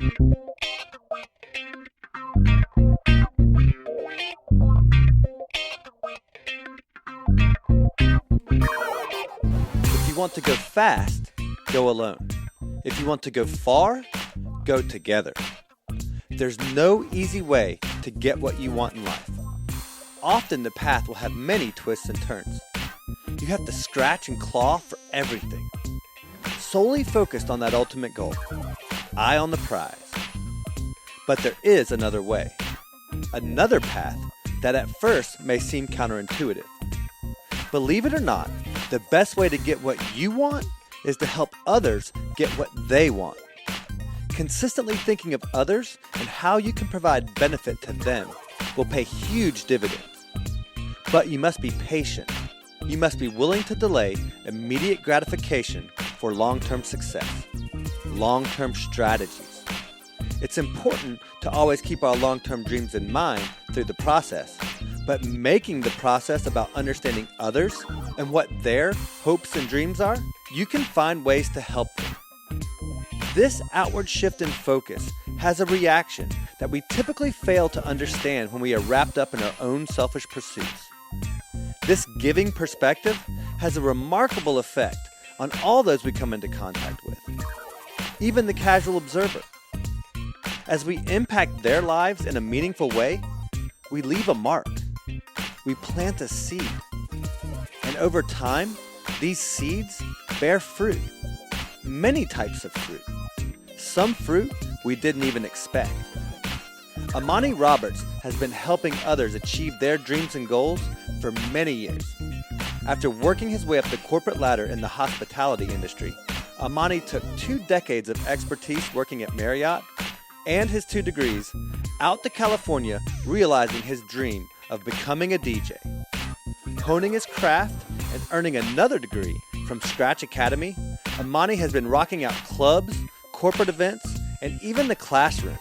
If you want to go fast, go alone. If you want to go far, go together. There's no easy way to get what you want in life. Often the path will have many twists and turns. You have to scratch and claw for everything. Solely focused on that ultimate goal. Eye on the prize. But there is another way. Another path that at first may seem counterintuitive. Believe it or not, the best way to get what you want is to help others get what they want. Consistently thinking of others and how you can provide benefit to them will pay huge dividends. But you must be patient. You must be willing to delay immediate gratification for long-term success. Long-term strategies. It's important to always keep our long-term dreams in mind through the process, but making the process about understanding others and what their hopes and dreams are, you can find ways to help them. This outward shift in focus has a reaction that we typically fail to understand when we are wrapped up in our own selfish pursuits. This giving perspective has a remarkable effect on all those we come into contact with, even the casual observer. As we impact their lives in a meaningful way, we leave a mark. We plant a seed. And over time, these seeds bear fruit. Many types of fruit. Some fruit we didn't even expect. Amani Roberts has been helping others achieve their dreams and goals for many years. After working his way up the corporate ladder in the hospitality industry, Amani took 2 decades of expertise working at Marriott and his 2 degrees out to California, realizing his dream of becoming a DJ. Honing his craft and earning another degree from Scratch Academy, Amani has been rocking out clubs, corporate events, and even the classroom.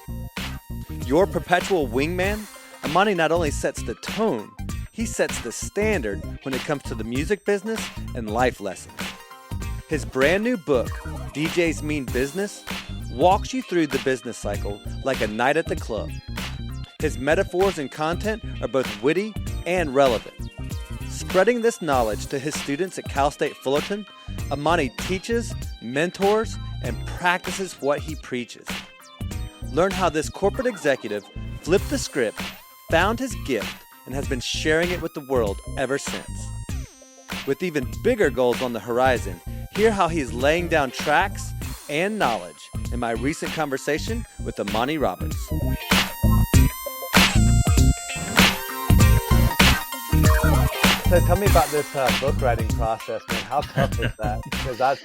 Your perpetual wingman, Amani not only sets the tone, he sets the standard when it comes to the music business and life lessons. His brand new book, DJ's Mean Business, walks you through the business cycle like a night at the club. His metaphors and content are both witty and relevant. Spreading this knowledge to his students at Cal State Fullerton, Amani teaches, mentors, and practices what he preaches. Learn how this corporate executive flipped the script, found his gift, and has been sharing it with the world ever since. With even bigger goals on the horizon, hear how he is laying down tracks and knowledge in my recent conversation with Amani Roberts. So tell me about this book writing process, man. How tough was that? Because I'm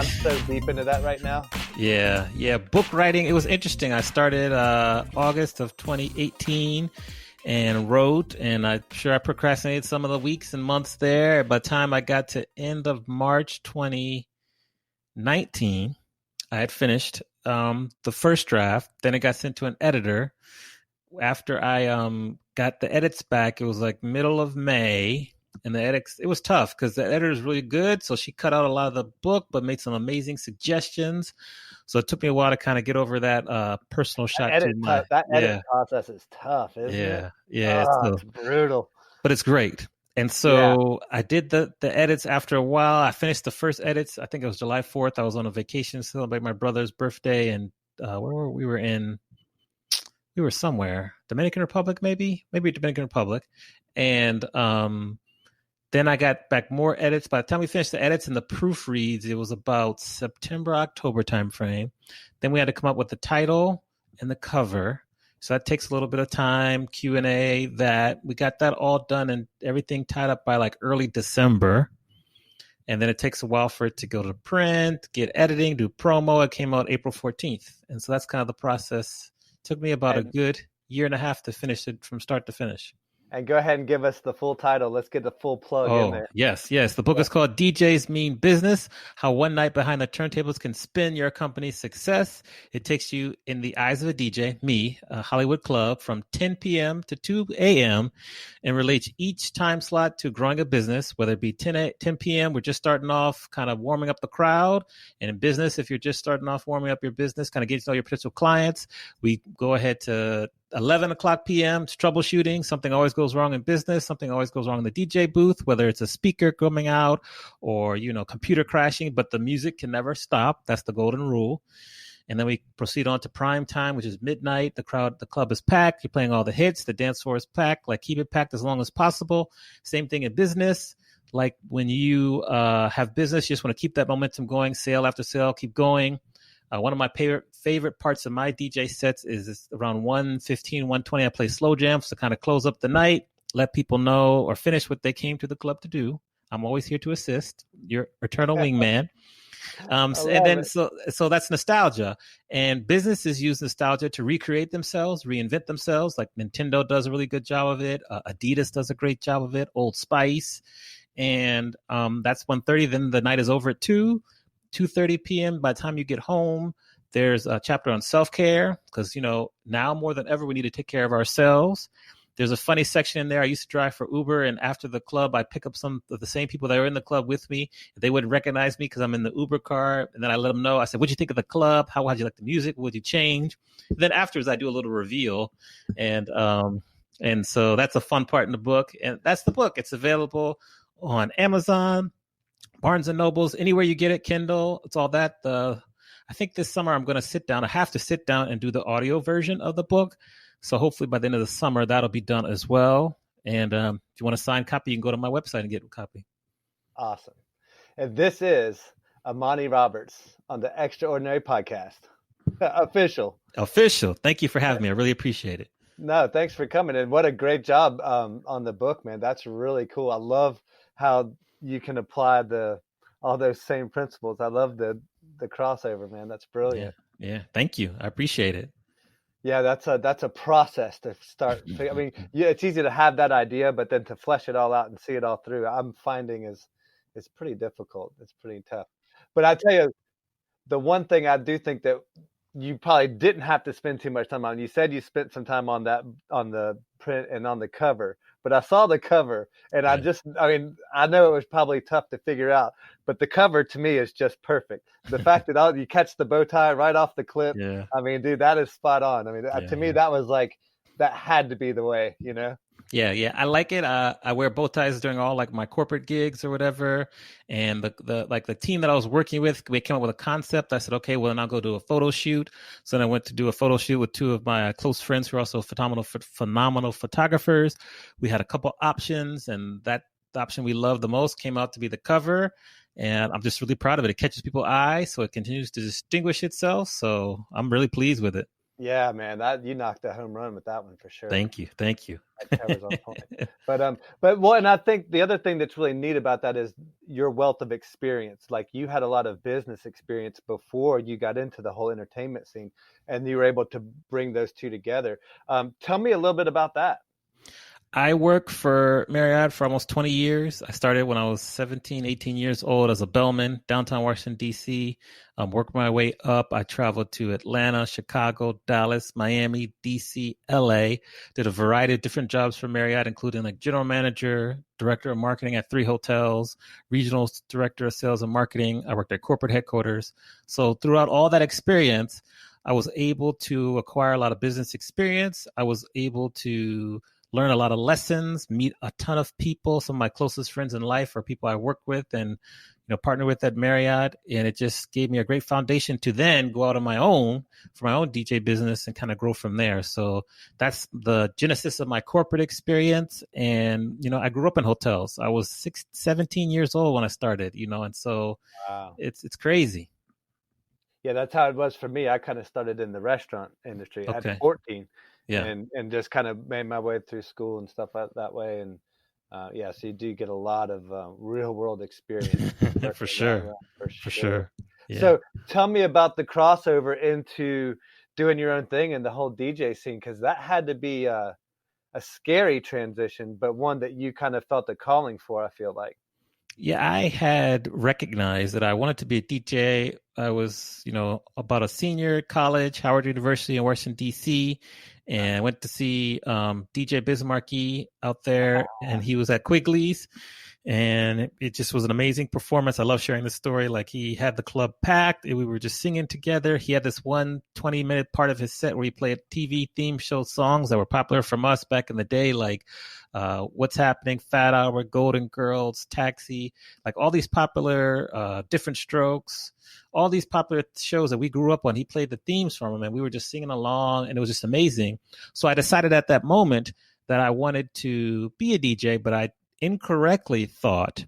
so deep into that right now. Yeah. Book writing, it was interesting. I started August of 2018 and wrote, and I'm sure I procrastinated some of the weeks and months there. By the time I got to end of March 2019, I had finished the first draft. Then it got sent to an editor. After I got the edits back, it was like middle of May. And the edits, it was tough because the editor is really good. So she cut out a lot of the book, but made some amazing suggestions. So it took me a while to kind of get over that personal shot. That edit process is tough, isn't it? Yeah. It's brutal. But it's great. And so I did the edits after a while. I finished the first edits. I think it was July 4th. I was on a vacation to celebrate my brother's birthday. And where were we? We were somewhere. Dominican Republic, maybe Dominican Republic. And then I got back more edits. By the time we finished the edits and the proofreads, it was about September, October timeframe. Then we had to come up with the title and the cover. So that takes a little bit of time, Q&A, that. We got that all done and everything tied up by like early December. And then it takes a while for it to go to print, get editing, do promo. It came out April 14th. And so that's kind of the process. It took me about a good year and a half to finish it from start to finish. And go ahead and give us the full title. Let's get the full plug in Oh, there. yes, yes. The book is called DJs Mean Business: How One Night Behind the Turntables Can Spin Your Company's Success. It takes you in the eyes of a DJ, me, a Hollywood club, from 10 p.m. to 2 a.m. and relates each time slot to growing a business, whether it be 10 p.m., we're just starting off, kind of warming up the crowd. And in business, if you're just starting off warming up your business, kind of getting to know your potential clients, we go ahead to 11 o'clock p.m. It's troubleshooting. Something always goes wrong in business. Something always goes wrong in the DJ booth, whether it's a speaker coming out or, computer crashing, but the music can never stop. That's the golden rule. And then we proceed on to prime time, which is midnight. The club is packed. You're playing all the hits. The dance floor is packed. Like, keep it packed as long as possible. Same thing in business. Like, when you have business, you just want to keep that momentum going, sale after sale, keep going. One of my favorite parts of my DJ sets is around 1:15, 1:20. I play slow jams to kind of close up the night, let people know or finish what they came to the club to do. I'm always here to assist. Your eternal wingman. And then so that's nostalgia, and businesses use nostalgia to recreate themselves, reinvent themselves. Like Nintendo does a really good job of it. Adidas does a great job of it. Old Spice, and that's 1:30. Then the night is over at 2:30 p.m. By the time you get home, there's a chapter on self-care because, now more than ever, we need to take care of ourselves. There's a funny section in there. I used to drive for Uber, and after the club, I'd pick up some of the same people that were in the club with me. They wouldn't recognize me because I'm in the Uber car. And then I let them know. I said, what'd you think of the club? How'd you like the music? What'd you change? And then afterwards, I do a little reveal. And so that's a fun part in the book. And that's the book. It's available on Amazon, Barnes and Nobles, anywhere you get it, Kindle. It's all that. I think this summer I'm going to sit down. I have to sit down and do the audio version of the book. So hopefully by the end of the summer, that'll be done as well. And if you want a signed copy, you can go to my website and get a copy. Awesome. And this is Amani Roberts on the Extraordinary Podcast. Official. Thank you for having me. I really appreciate it. No, thanks for coming. And what a great job on the book, man. That's really cool. I love how you can apply all those same principles. I love the crossover, man. That's brilliant. Yeah. Thank you. I appreciate it. Yeah, that's a process to start. I mean, yeah, it's easy to have that idea, but then to flesh it all out and see it all through, I'm finding is pretty difficult. It's pretty tough. But I tell you, the one thing I do think that you probably didn't have to spend too much time on. You said you spent some time on the print and on the cover, but I saw the cover and I know it was probably tough to figure out, but the cover to me is just perfect. The fact that you catch the bow tie right off the clip. Yeah. I mean, dude, that is spot on. I mean, to me, that was like, that had to be the way, Yeah. I like it. I wear bow ties during all like my corporate gigs or whatever. And the team that I was working with, we came up with a concept. I said, okay, well, then I'll go do a photo shoot. So then I went to do a photo shoot with two of my close friends who are also phenomenal photographers. We had a couple options, and the option we loved the most came out to be the cover. And I'm just really proud of it. It catches people's eye, so it continues to distinguish itself. So I'm really pleased with it. Yeah, man, you knocked a home run with that one for sure. Thank you. That cover's on point. And I think the other thing that's really neat about that is your wealth of experience. Like, you had a lot of business experience before you got into the whole entertainment scene, and you were able to bring those two together. Tell me a little bit about that. I worked for Marriott for almost 20 years. I started when I was 17, 18 years old as a bellman, downtown Washington, D.C. Worked my way up. I traveled to Atlanta, Chicago, Dallas, Miami, D.C., L.A. Did a variety of different jobs for Marriott, including like general manager, director of marketing at 3 hotels, regional director of sales and marketing. I worked at corporate headquarters. So throughout all that experience, I was able to acquire a lot of business experience. I was able to learn a lot of lessons, meet a ton of people. Some of my closest friends in life are people I work with and partner with at Marriott. And it just gave me a great foundation to then go out on my own for my own DJ business and kind of grow from there. So that's the genesis of my corporate experience. And, I grew up in hotels. I was 17 years old when I started, and so wow. It's crazy. Yeah, that's how it was for me. I kind of started in the restaurant industry at 14. Yeah. And just kind of made my way through school and stuff that way. And so you do get a lot of real world experience. For sure. Yeah. So tell me about the crossover into doing your own thing and the whole DJ scene, because that had to be a a scary transition, but one that you kind of felt a calling for, I feel like. Yeah, I had recognized that I wanted to be a DJ. I was, about a senior at college, Howard University in Washington, D.C., and I went to see DJ Bismarcky out there, and he was at Quigley's. And it just was an amazing performance. I love sharing the story. Like, he had the club packed and we were just singing together. He had this 20-minute part of his set where he played TV theme show songs that were popular from us back in the day, like What's Happening, Fat Hour, Golden Girls, Taxi, like all these popular Different Strokes, all these popular shows that we grew up on. He played the themes from them and we were just singing along, and it was just amazing. So I decided at that moment that I wanted to be a DJ, but I incorrectly thought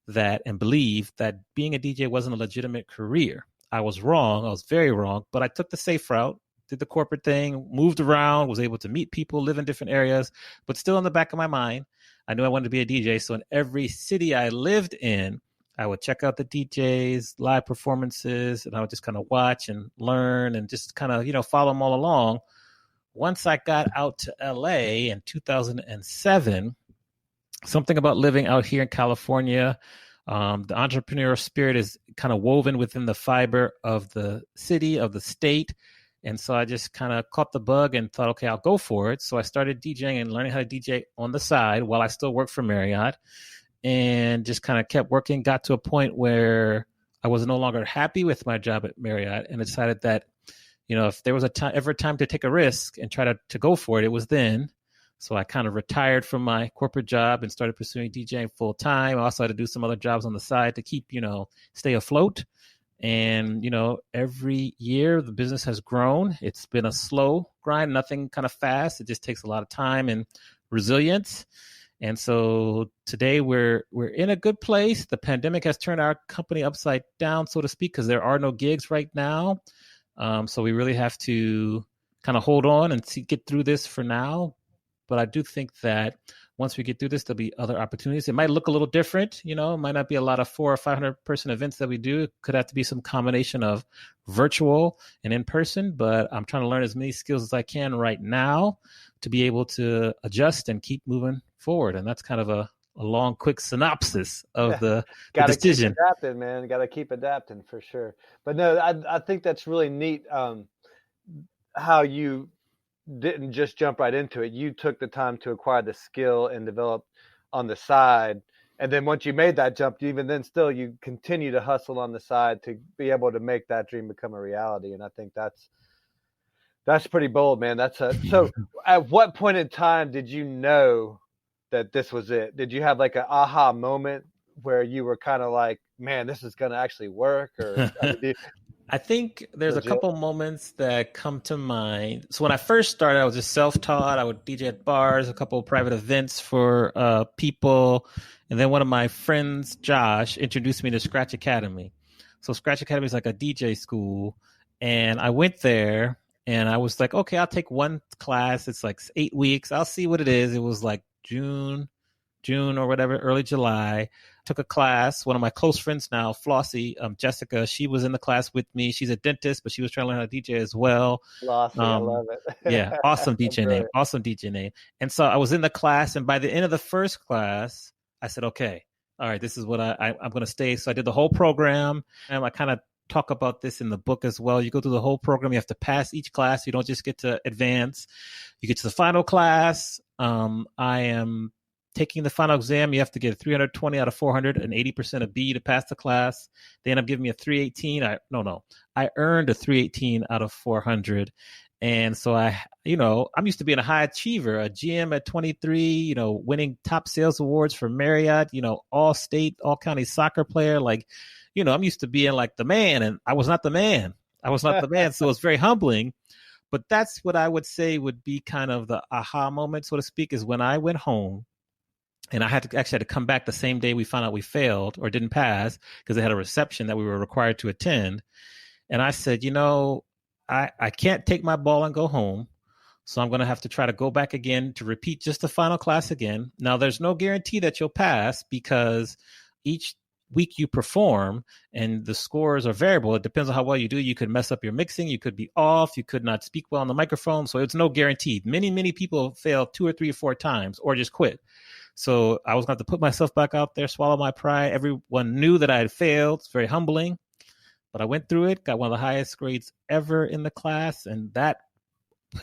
that and believed that being a DJ wasn't a legitimate career. I was wrong. I was very wrong, but I took the safe route, did the corporate thing, moved around, was able to meet people, live in different areas, but still in the back of my mind, I knew I wanted to be a DJ. So in every city I lived in, I would check out the DJs, live performances, and I would just kind of watch and learn and just kind of, follow them all along. Once I got out to LA in 2007, something about living out here in California, the entrepreneurial spirit is kind of woven within the fiber of the city, of the state. And so I just kind of caught the bug and thought, okay, I'll go for it. So I started DJing and learning how to DJ on the side while I still worked for Marriott, and just kind of kept working, got to a point where I was no longer happy with my job at Marriott, and decided that, if there was ever a time to take a risk and try to go for it, it was then. So I kind of retired from my corporate job and started pursuing DJing full time. I also had to do some other jobs on the side to keep, stay afloat. And, every year the business has grown. It's been a slow grind, nothing kind of fast. It just takes a lot of time and resilience. And so today we're in a good place. The pandemic has turned our company upside down, so to speak, because there are no gigs right now. So we really have to kind of hold on and get through this for now. But I do think that once we get through this, there'll be other opportunities. It might look a little different, it might not be a lot of 400 or 500 person events that we do. It could have to be some combination of virtual and in person, but I'm trying to learn as many skills as I can right now to be able to adjust and keep moving forward. And that's kind of a long, quick synopsis of the decision. Keep adapting, man. Got to keep adapting for sure. But no, I think that's really neat how you didn't just jump right into it. You took the time to acquire the skill and develop on the side. And then once you made that jump, even then still you continue to hustle on the side to be able to make that dream become a reality. And I think that's pretty bold, man. So at what point in time did you know that this was it? Did you have like an aha moment where you were kind of like, man, this is going to actually work? Or I think there's a couple moments that come to mind. So when I first started, I was just self-taught. I would DJ at bars, a couple of private events for people. And then one of my friends, Josh, introduced me to Scratch Academy. So Scratch Academy is like a DJ school. And I went there and I was like, okay, I'll take one class. It's like 8 weeks. I'll see what it is. It was like June or whatever, early July. Took a class. One of my close friends now, Flossie, Jessica, she was in the class with me. She's a dentist, but she was trying to learn how to DJ as well. Flossie, I love it. Yeah, awesome DJ name. Awesome DJ name. And so I was in the class, and by the end of the first class, I said, okay, all right, this is what I'm going to stay. So I did the whole program, and I kind of talk about this in the book as well. You go through the whole program. You have to pass each class. You don't just get to advance. You get to the final class. I am taking the final exam. You have to get a 320 out of 400 and 80% of B to pass the class. They end up giving me a 318. I earned a 318 out of 400. And so I'm used to being a high achiever, a GM at 23, winning top sales awards for Marriott, all state, all county soccer player. Like, I'm used to being like the man, and I was not the man. So it's very humbling. But that's what I would say would be kind of the aha moment, so to speak, is when I went home. And I had to come back the same day we found out we failed or didn't pass, because they had a reception that we were required to attend. And I said, I can't take my ball and go home. So I'm going to have to try to go back again to repeat just the final class again. Now, there's no guarantee that you'll pass, because each week you perform, and the scores are variable. It depends on how well you do. You could mess up your mixing. You could be off. You could not speak well on the microphone. So it's no guarantee. Many people fail 2 or 3 or 4 times or just quit. So I was going to have to put myself back out there, swallow my pride. Everyone knew that I had failed. It's very humbling. But I went through it, got one of the highest grades ever in the class. And that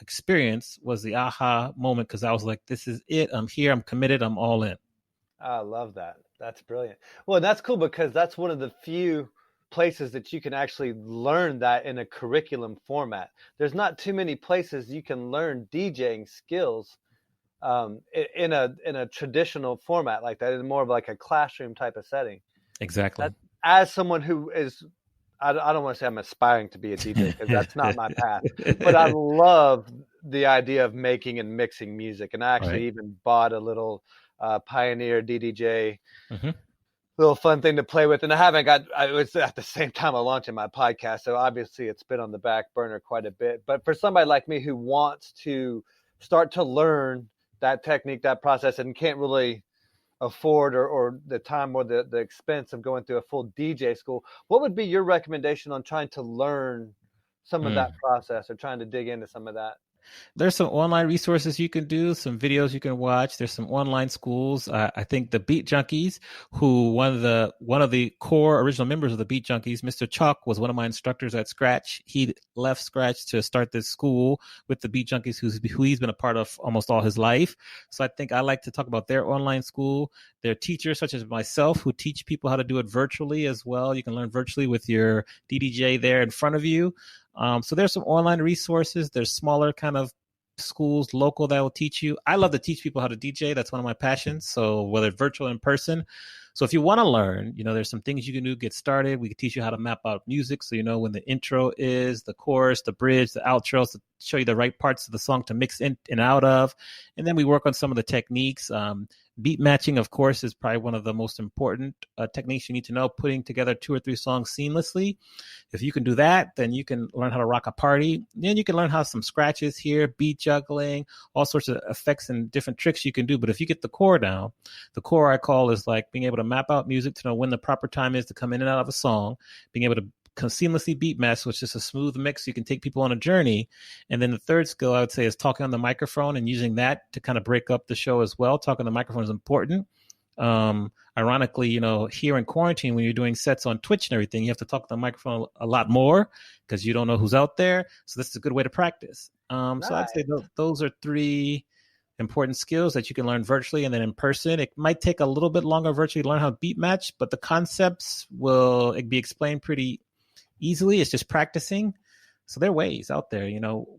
experience was the aha moment, because I was like, this is it. I'm here. I'm committed. I'm all in. I love that. That's brilliant. Well, that's cool, because that's one of the few places that you can actually learn that in a curriculum format. There's not too many places you can learn DJing skills in a traditional format like that, in more of like a classroom type of setting. Exactly. As someone who is, I don't want to say I'm aspiring to be a DJ, because that's not my path, but I love the idea of making and mixing music. And I actually even bought a little Pioneer DDJ, little fun thing to play with. And it was at the same time I'm launching my podcast, so obviously it's been on the back burner quite a bit. But for somebody like me who wants to start to learn that technique, that process, and can't really afford or the time or the expense of going through a full DJ school, what would be your recommendation on trying to learn some of that process, or trying to dig into some of that? There's some online resources you can do, some videos you can watch. There's some online schools. I think the Beat Junkies, who one of the core original members of the Beat Junkies, Mr. Chalk, was one of my instructors at Scratch. He left Scratch to start this school with the Beat Junkies, who he's been a part of almost all his life. So I think I like to talk about their online school. There are teachers such as myself who teach people how to do it virtually as well. You can learn virtually with your DDJ there in front of you. So there's some online resources. There's smaller kind of schools, local, that will teach you. I love to teach people how to DJ. That's one of my passions. So whether virtual or in person. So if you want to learn, there's some things you can do, get started. We can teach you how to map out music. So, when the intro is, the chorus, the bridge, the outros, to show you the right parts of the song to mix in and out of. And then we work on some of the techniques. Beat matching, of course, is probably one of the most important techniques you need to know, putting together 2 or 3 songs seamlessly. If you can do that, then you can learn how to rock a party. Then you can learn how some scratches here, beat juggling, all sorts of effects and different tricks you can do. But if you get the core down, the core I call is like being able to map out music to know when the proper time is to come in and out of a song, being able to seamlessly beat match, which is a smooth mix. You can take people on a journey. And then the third skill I would say is talking on the microphone and using that to kind of break up the show as well. Talking on the microphone is important. Ironically, here in quarantine, when you're doing sets on Twitch and everything, you have to talk to the microphone a lot more because you don't know who's out there. So this is a good way to practice. Nice. So I'd say those are 3 important skills that you can learn virtually, and then in person. It might take a little bit longer virtually to learn how to beat match, but the concepts will be explained pretty easily. It's just practicing. So there are ways out there.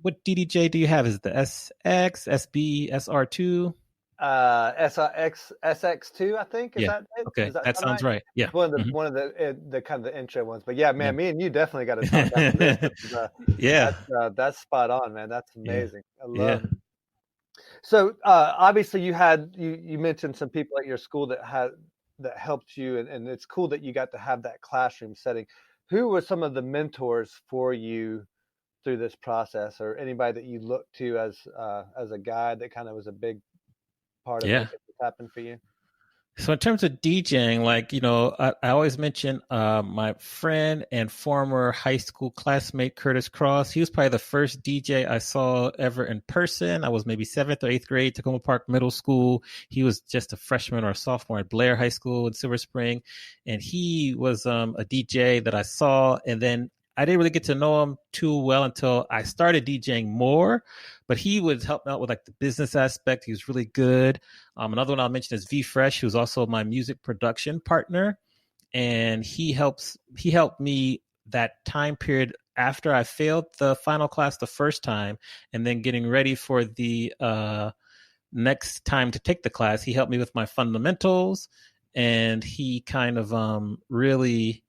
What DDJ do you have? Is it the SX, SB, SR2? SX, SX2, I think. Is that it? Okay, that sounds right. Yeah, one of the kind of the intro ones. But yeah, man, me and you definitely got to talk about this. That's spot on, man. That's amazing. I love it. So obviously you mentioned some people at your school that helped you, and it's cool that you got to have that classroom setting. Who were some of the mentors for you through this process, or anybody that you looked to as a guide that kind of was a big part of what happened for you? So in terms of DJing, I always mention my friend and former high school classmate, Curtis Cross. He was probably the first DJ I saw ever in person. I was maybe 7th or 8th grade, Tacoma Park Middle School. He was just a freshman or a sophomore at Blair High School in Silver Spring. And he was a DJ that I saw. And then I didn't really get to know him too well until I started DJing more, but he would help me out with the business aspect. He was really good. Another one I'll mention is V Fresh, who's also my music production partner. And he helped me that time period after I failed the final class the first time, and then getting ready for the next time to take the class. He helped me with my fundamentals, and he kind of really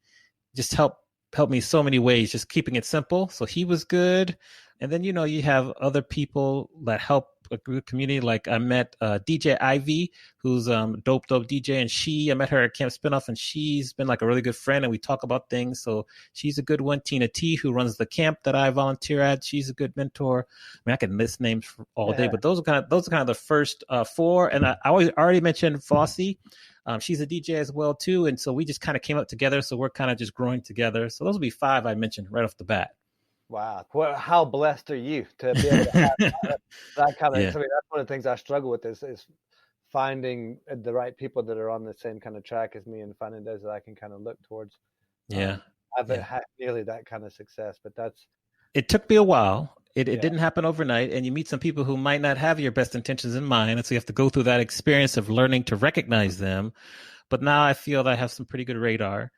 just helped me so many ways, just keeping it simple. So he was good. And then, you have other people that help a good community. Like I met DJ Ivy, who's dope DJ, and I met her at Camp Spinoff, and she's been like a really good friend, and we talk about things. So she's a good one. Tina T, who runs the camp that I volunteer at, she's a good mentor. I mean, I can list names for all day, but those are kind of the first four. And I already mentioned Fossey. She's a DJ as well too, and so we just kind of came up together. So we're kind of just growing together. So those will be 5 I mentioned right off the bat. Wow. Well, how blessed are you to be able to have that kind of, I mean, that's one of the things I struggle with is finding the right people that are on the same kind of track as me and finding those that I can kind of look towards. I haven't had nearly that kind of success, but it took me a while. It didn't happen overnight, and you meet some people who might not have your best intentions in mind, and so you have to go through that experience of learning to recognize them. But now I feel that I have some pretty good radar.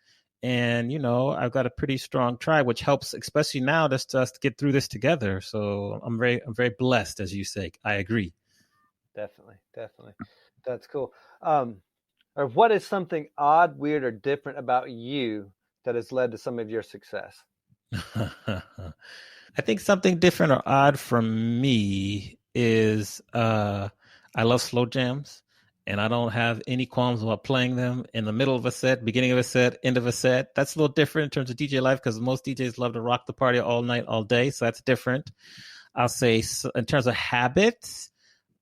And, I've got a pretty strong tribe, which helps, especially now, just to get through this together. So I'm very blessed, as you say. I agree. Definitely. That's cool. Or what is something odd, weird, or different about you that has led to some of your success? I think something different or odd from me is I love slow jams. And I don't have any qualms about playing them in the middle of a set, beginning of a set, end of a set. That's a little different in terms of DJ life because most DJs love to rock the party all night, all day. So that's different. I'll say in terms of habits,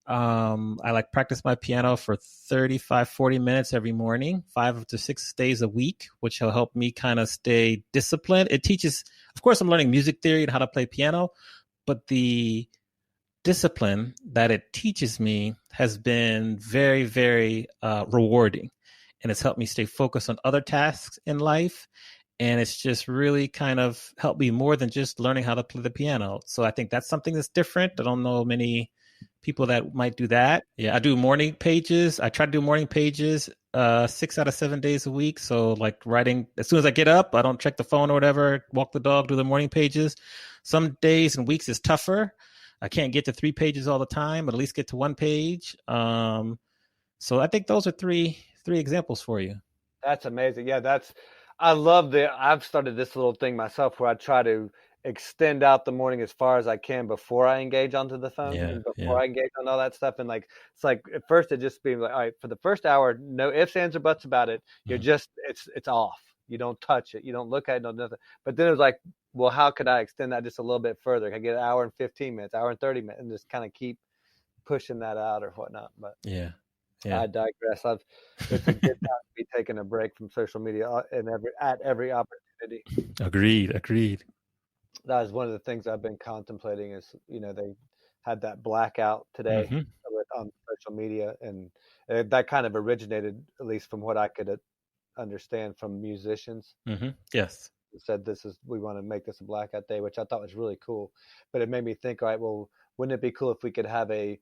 I like practice my piano for 35, 40 minutes every morning, 5 to 6 days a week, which will help me kind of stay disciplined. It teaches, of course, I'm learning music theory and how to play piano, but the discipline that it teaches me has been very, very rewarding. And it's helped me stay focused on other tasks in life. And it's just really kind of helped me more than just learning how to play the piano. So I think that's something that's different. I don't know many people that might do that. Yeah, I do morning pages. I try to do morning pages 6 out of 7 days a week. So like writing, as soon as I get up, I don't check the phone or whatever, walk the dog, do the morning pages. Some days and weeks is tougher. I can't get to 3 pages all the time, but at least get to 1 page. So I think those are three examples for you. That's amazing. Yeah, I love I've started this little thing myself where I try to extend out the morning as far as I can before I engage onto the phone and before I engage on all that stuff. And like, it's like at first it just being like, all right, for the first hour, no ifs, ands, or buts about it. You're just, it's off. You don't touch it. You don't look at it. No nothing. But then it was like, well, how could I extend that just a little bit further? Can I get an hour and 15 minutes, hour and 30 minutes, and just kind of keep pushing that out or whatnot. But I digress. It's a good time to be taking a break from social media at every opportunity. Agreed. That is one of the things I've been contemplating is, they had that blackout today on social media, and that kind of originated, at least from what I could understand, from musicians. Yes. Said we want to make this a blackout day, which I thought was really cool. But it made me think, all right, well, wouldn't it be cool if we could have a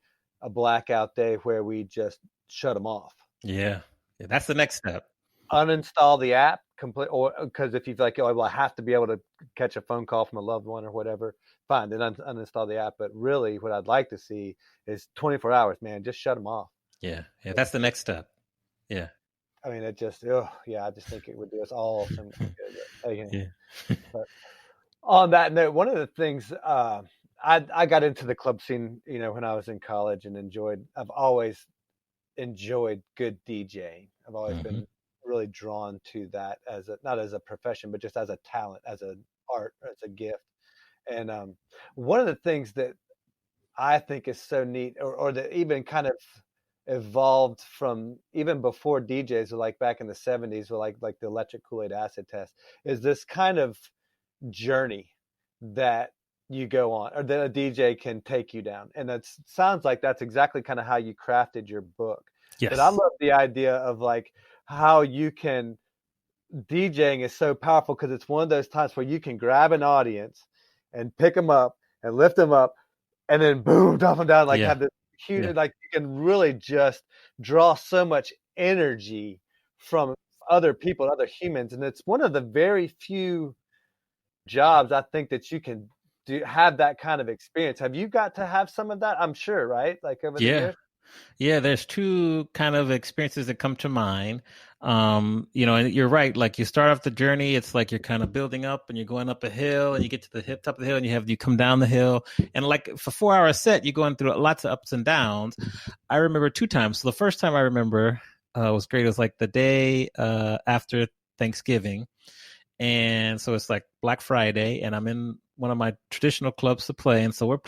blackout day where we just shut them off? Yeah, that's the next step. Uninstall the app or because if you feel like, oh, well, I have to be able to catch a phone call from a loved one or whatever, fine, then uninstall the app. But really, what I'd like to see is 24 hours, man, just shut them off. Yeah, that's the next step. Yeah. I mean, I just think it would do us all some good. But on that note, one of the things I got into the club scene, when I was in college, and I've always enjoyed good DJing. I've always been really drawn to that not as a profession, but just as a talent, as an art, as a gift. And one of the things that I think is so neat, or that even kind of evolved from even before DJs, like back in the 70s, with like the electric Kool-Aid acid test, is this kind of journey that you go on, or that a DJ can take you down. And it sounds like that's exactly kind of how you crafted your book. Yes. But I love the idea of like how DJing is so powerful, because it's one of those times where you can grab an audience and pick them up and lift them up, and then boom, drop them down, like have this huge, like you can really just draw so much energy from other people, other humans. And it's one of the very few jobs I think that you can have that kind of experience. Have you got to have some of that? I'm sure, right? Like over the years? Yeah, there's 2 kind of experiences that come to mind. And you're right. Like you start off the journey, it's like you're kind of building up and you're going up a hill and you get to the top of the hill and you come down the hill. And like for 4 hour set, you're going through lots of ups and downs. I remember 2 times. So the first time I remember was great. It was like the day after Thanksgiving. And so it's like Black Friday and I'm in one of my traditional clubs to play. And so we're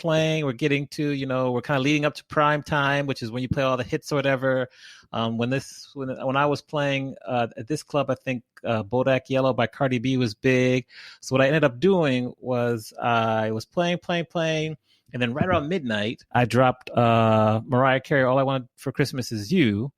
getting to, we're kind of leading up to prime time, which is when you play all the hits or whatever. When I was playing at this club, I think Bodak Yellow by Cardi B was big. So what I ended up doing was I was playing. And then right around midnight, I dropped Mariah Carey, All I Want for Christmas Is You.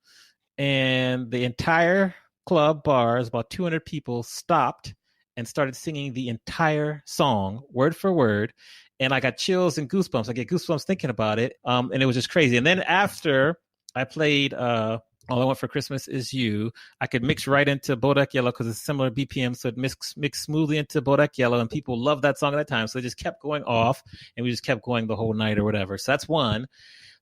And the entire club bar, about 200 people, stopped and started singing the entire song, word for word. And I got chills and goosebumps. I get goosebumps thinking about it. And it was just crazy. And then after I played All I Want for Christmas Is You, I could mix right into Bodak Yellow because it's similar BPM. So it mixed smoothly into Bodak Yellow. And people loved that song at that time. So it just kept going off. And we just kept going the whole night or whatever. So that's one.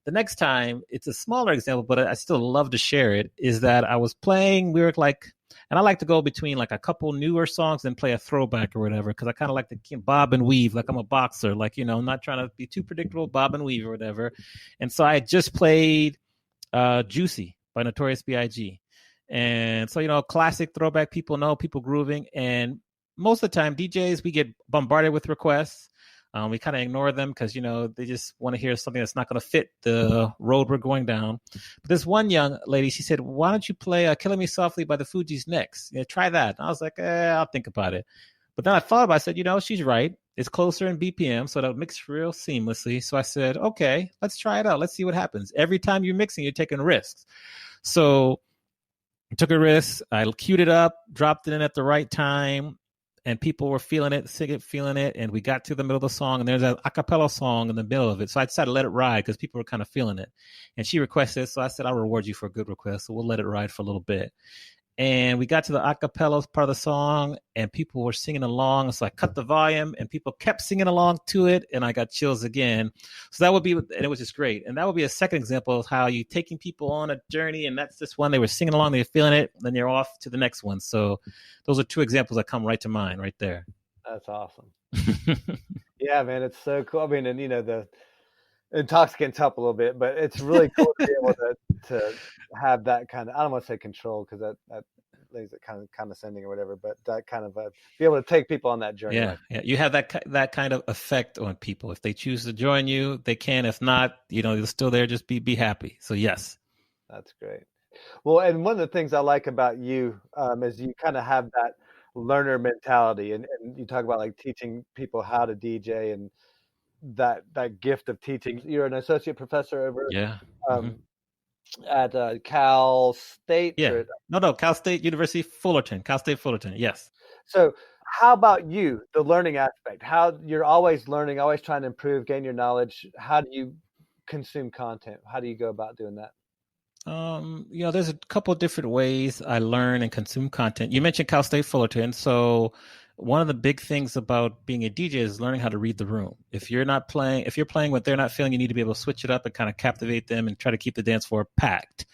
The next time, it's a smaller example, but I still love to share it, is that I was playing, and I like to go between like a couple newer songs and play a throwback or whatever, because I kind of like to bob and weave, like I'm a boxer, like, I'm not trying to be too predictable, bob and weave or whatever. And so I just played Juicy by Notorious B.I.G. And so, classic throwback, people grooving. And most of the time, DJs, we get bombarded with requests. We kind of ignore them because, they just want to hear something that's not going to fit the road we're going down. But this one young lady, she said, why don't you play Killing Me Softly by the Fugees next? Try that. And I was like, I'll think about it. But then I thought about it. I said, she's right. It's closer in BPM, so it'll mix real seamlessly. So I said, okay, let's try it out. Let's see what happens. Every time you're mixing, you're taking risks. So I took a risk. I queued it up, dropped it in at the right time. And people were feeling it, and we got to the middle of the song, and there's an a cappella song in the middle of it. So I decided to let it ride because people were kind of feeling it. And she requested it, so I said, I'll reward you for a good request, so we'll let it ride for a little bit. And we got to the a cappella part of the song, and people were singing along. So I cut the volume, and people kept singing along to it, and I got chills again. So that would be, and it was just great. And that would be a second example of how you taking people on a journey, and that's just one. They were singing along, they were feeling it, and then you're off to the next one. So those are 2 examples that come right to mind right there. That's awesome. Yeah, man, it's so cool. I mean, and the intoxicant's help a little bit, but it's really cool to be able to have that kind of, I don't want to say control because that leaves it kind of condescending or whatever, but that kind of be able to take people on that journey. Yeah, you have that kind of effect on people. If they choose to join you, they can. If not, you're still there. Just be happy. So yes, that's great. Well, and one of the things I like about you is you kind of have that learner mentality, and you talk about like teaching people how to DJ and that gift of teaching. You're an associate professor over at Cal State. Yeah. No, Cal State University Fullerton. Cal State Fullerton. Yes. So how about you, the learning aspect? How you're always learning, always trying to improve, gain your knowledge. How do you consume content? How do you go about doing that? There's a couple of different ways I learn and consume content. You mentioned Cal State Fullerton. So one of the big things about being a DJ is learning how to read the room. If you're playing what they're not feeling, you need to be able to switch it up and kind of captivate them and try to keep the dance floor packed.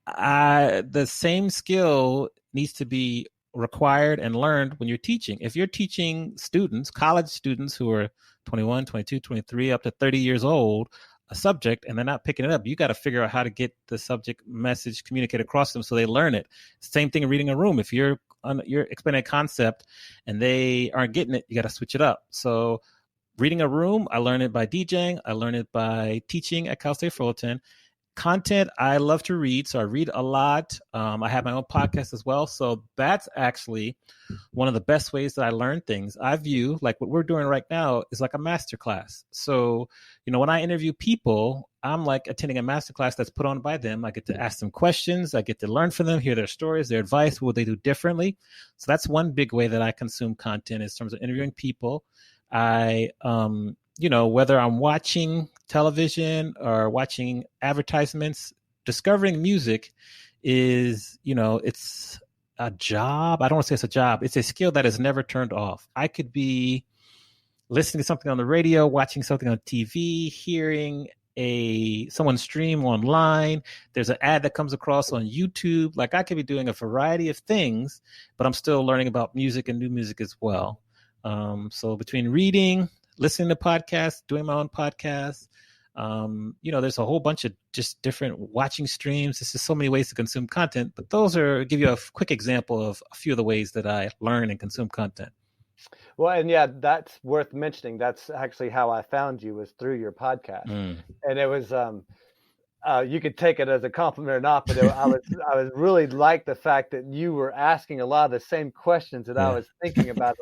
The same skill needs to be required and learned when you're teaching. If you're teaching students, college students who are 21, 22, 23, up to 30 years old, a subject, and they're not picking it up, you got to figure out how to get the subject message communicated across them so they learn it. Same thing in reading a room. If you're explaining a concept and they aren't getting it, you got to switch it up. So reading a room, I learned it by DJing. I learned it by teaching at Cal State Fullerton. Content, I love to read, so I read a lot. I have my own podcast as well, so that's actually one of the best ways that I learn things. I view like what we're doing right now is like a masterclass. So, when I interview people, I'm like attending a masterclass that's put on by them. I get to ask them questions. I get to learn from them, hear their stories, their advice, what would they do differently. So that's one big way that I consume content in terms of interviewing people. I whether I'm watching television or watching advertisements, discovering music is, it's a job. I don't want to say it's a job. It's a skill that is never turned off. I could be listening to something on the radio, watching something on TV, hearing someone's stream online. There's an ad that comes across on YouTube. Like I could be doing a variety of things, but I'm still learning about music and new music as well. So between reading, listening to podcasts, doing my own podcasts, there's a whole bunch of just different watching streams. There's just so many ways to consume content, but those give you a quick example of a few of the ways that I learn and consume content. Well, and yeah, that's worth mentioning. That's actually how I found you, was through your podcast. And it was, you could take it as a compliment or not, but I was really like the fact that you were asking a lot of the same questions that I was thinking about.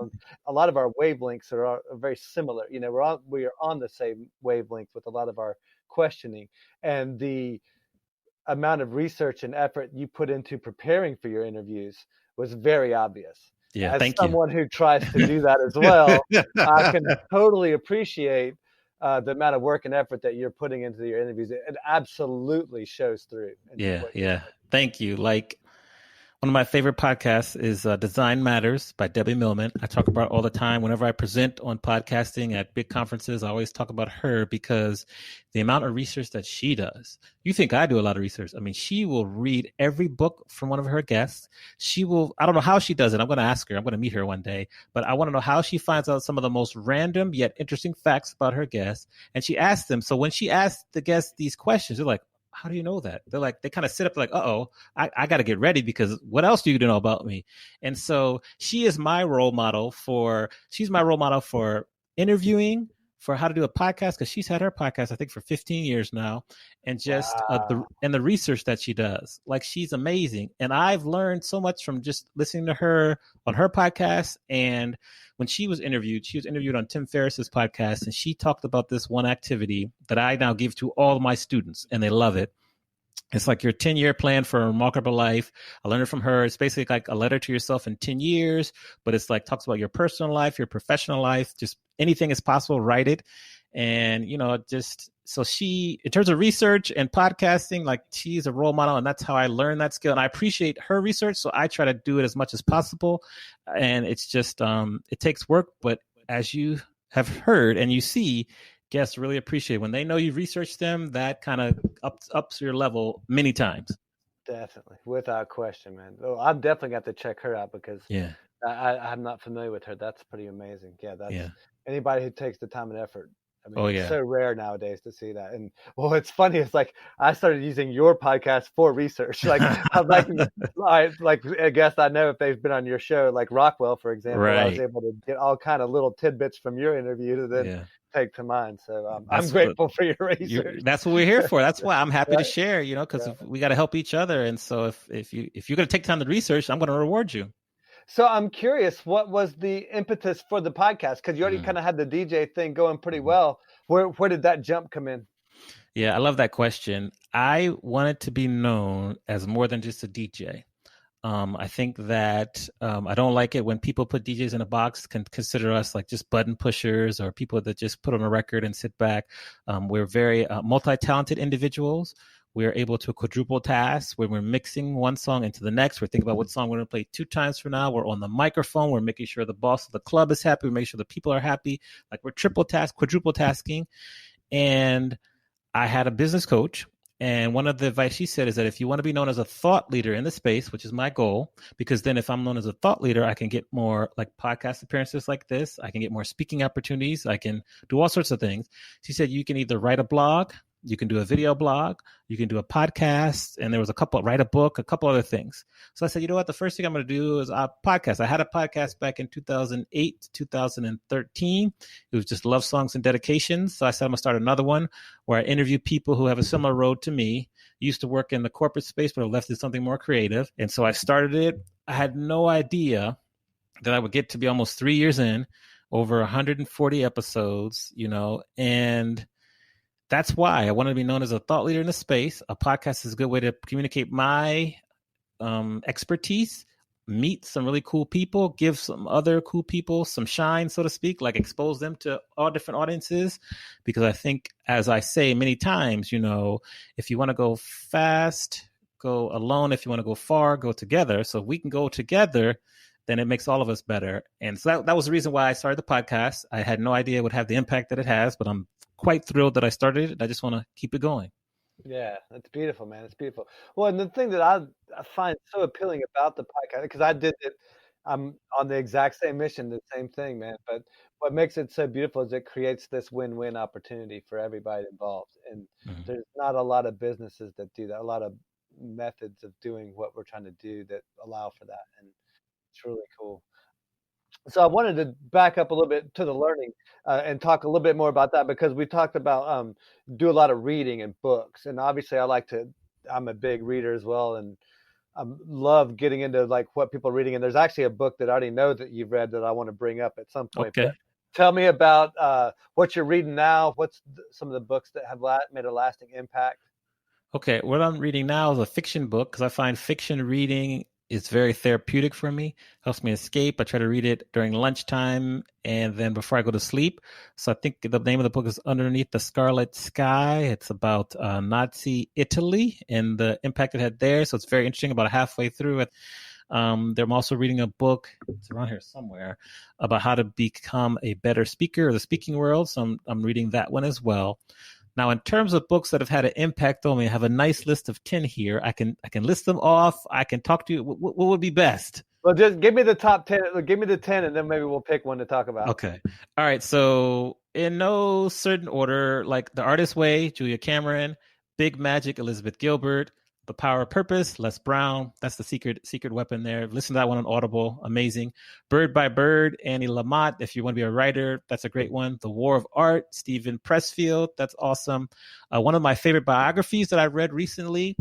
A lot of our wavelengths are very similar. You know, we are on the same wavelength with a lot of our questioning, and the amount of research and effort you put into preparing for your interviews was very obvious. Yeah, as thank someone you. who tries to do that as well, I can totally appreciate the amount of work and effort that you're putting into your interviews. It absolutely shows through. Yeah. Thank you. Like, one of my favorite podcasts is Design Matters by Debbie Millman. I talk about it all the time. Whenever I present on podcasting at big conferences, I always talk about her because the amount of research that she does. You think I do a lot of research. I mean, she will read every book from one of her guests. I don't know how she does it. I'm going to ask her. I'm going to meet her one day. But I want to know how she finds out some of the most random yet interesting facts about her guests. And she asks them. So when she asks the guests these questions, they're like, how do you know that? They're like, they kind of sit up like, I got to get ready because what else do you know about me? And so she's my role model for interviewing, for how to do a podcast, because she's had her podcast, I think, for 15 years now. And just the research that she does, like, she's amazing. And I've learned so much from just listening to her on her podcast. And when she was interviewed on Tim Ferriss's podcast, and she talked about this one activity that I now give to all of my students, and they love it. It's like your 10-year plan for a remarkable life. I learned it from her. It's basically like a letter to yourself in 10 years, but it's like talks about your personal life, your professional life, just anything is possible, write it. And, so she, in terms of research and podcasting, like, she's a role model, and that's how I learned that skill. And I appreciate her research, so I try to do it as much as possible. And it's just, it takes work, but as you have heard and you see, guests really appreciate when they know you researched them. That kind of ups your level many times. Definitely, without question, man. Oh, I'm definitely got to check her out because I'm not familiar with her. That's pretty amazing. Yeah, anybody who takes the time and effort. I mean, it's so rare nowadays to see that. And it's funny. It's like I started using your podcast for research. Like, I'm like I guess I know if they've been on your show, like Rockwell, for example. Right. I was able to get all kind of little tidbits from your interview to then take to mine. So I'm grateful for your research. That's what we're here for. That's why I'm happy to share. Because we got to help each other. And so if you're going to take time to research, I'm going to reward you. So I'm curious, what was the impetus for the podcast? Because you already kind of had the DJ thing going pretty well. Where did that jump come in? Yeah, I love that question. I wanted to be known as more than just a DJ. I think that I don't like it when people put DJs in a box, can consider us like just button pushers or people that just put on a record and sit back. We're very multi-talented individuals. We're able to quadruple tasks when we're mixing one song into the next. We're thinking about what song we're going to play 2 times from now. We're on the microphone. We're making sure the boss of the club is happy. We make sure the people are happy. Like, we're quadruple tasking. And I had a business coach. And one of the advice she said is that if you want to be known as a thought leader in the space, which is my goal, because then if I'm known as a thought leader, I can get more like podcast appearances like this. I can get more speaking opportunities. I can do all sorts of things. She said, you can either write a blog, you can do a video blog, you can do a podcast, and there was write a book, a couple other things. So I said, you know what, the first thing I'm going to do is a podcast. I had a podcast back in 2008 to 2013. It was just love songs and dedications. So I said, I'm going to start another one where I interview people who have a similar road to me. Used to work in the corporate space, but I've left it something more creative. And so I started it. I had no idea that I would get to be almost 3 years in, over 140 episodes, and that's why I wanted to be known as a thought leader in the space. A podcast is a good way to communicate my expertise, meet some really cool people, give some other cool people some shine, so to speak, like expose them to all different audiences. Because I think, as I say many times, if you want to go fast, go alone. If you want to go far, go together. So if we can go together, then it makes all of us better. And so that was the reason why I started the podcast. I had no idea it would have the impact that it has, but I'm quite thrilled that I started it. I just want to keep it going. Yeah, that's beautiful, man. It's beautiful. Well, and the thing that I find so appealing about the podcast, because I did it, I'm on the exact same mission, the same thing, man. But what makes it so beautiful is it creates this win-win opportunity for everybody involved. And there's not a lot of businesses that do that, a lot of methods of doing what we're trying to do that allow for that. And it's really cool. So I wanted to back up a little bit to the learning and talk a little bit more about that, because we talked about do a lot of reading and books, and obviously I'm a big reader as well, and I love getting into like what people are reading. And there's actually a book that I already know that you've read that I want to bring up at some point. Okay. But tell me about what you're reading now. What's some of the books that have made a lasting impact? Okay, what I'm reading now is a fiction book, because I find fiction reading is very therapeutic for me. Helps me escape. I try to read it during lunchtime and then before I go to sleep. So I think the name of the book is Underneath the Scarlet Sky. It's about Nazi Italy and the impact it had there. So it's very interesting. About halfway through it. I'm also reading a book, it's around here somewhere, about how to become a better speaker or the speaking world. So I'm reading that one as well. Now, in terms of books that have had an impact on me, I have a nice list of 10 here. I can list them off. I can talk to you. What would be best? Well, just give me the top 10. Give me the 10, and then maybe we'll pick one to talk about. Okay. All right. So in no certain order, like The Artist's Way, Julia Cameron, Big Magic, Elizabeth Gilbert, The Power of Purpose, Les Brown. That's the secret weapon there. Listen to that one on Audible. Amazing. Bird by Bird, Annie Lamott. If you want to be a writer, that's a great one. The War of Art, Stephen Pressfield. That's awesome. One of my favorite biographies that I read recently,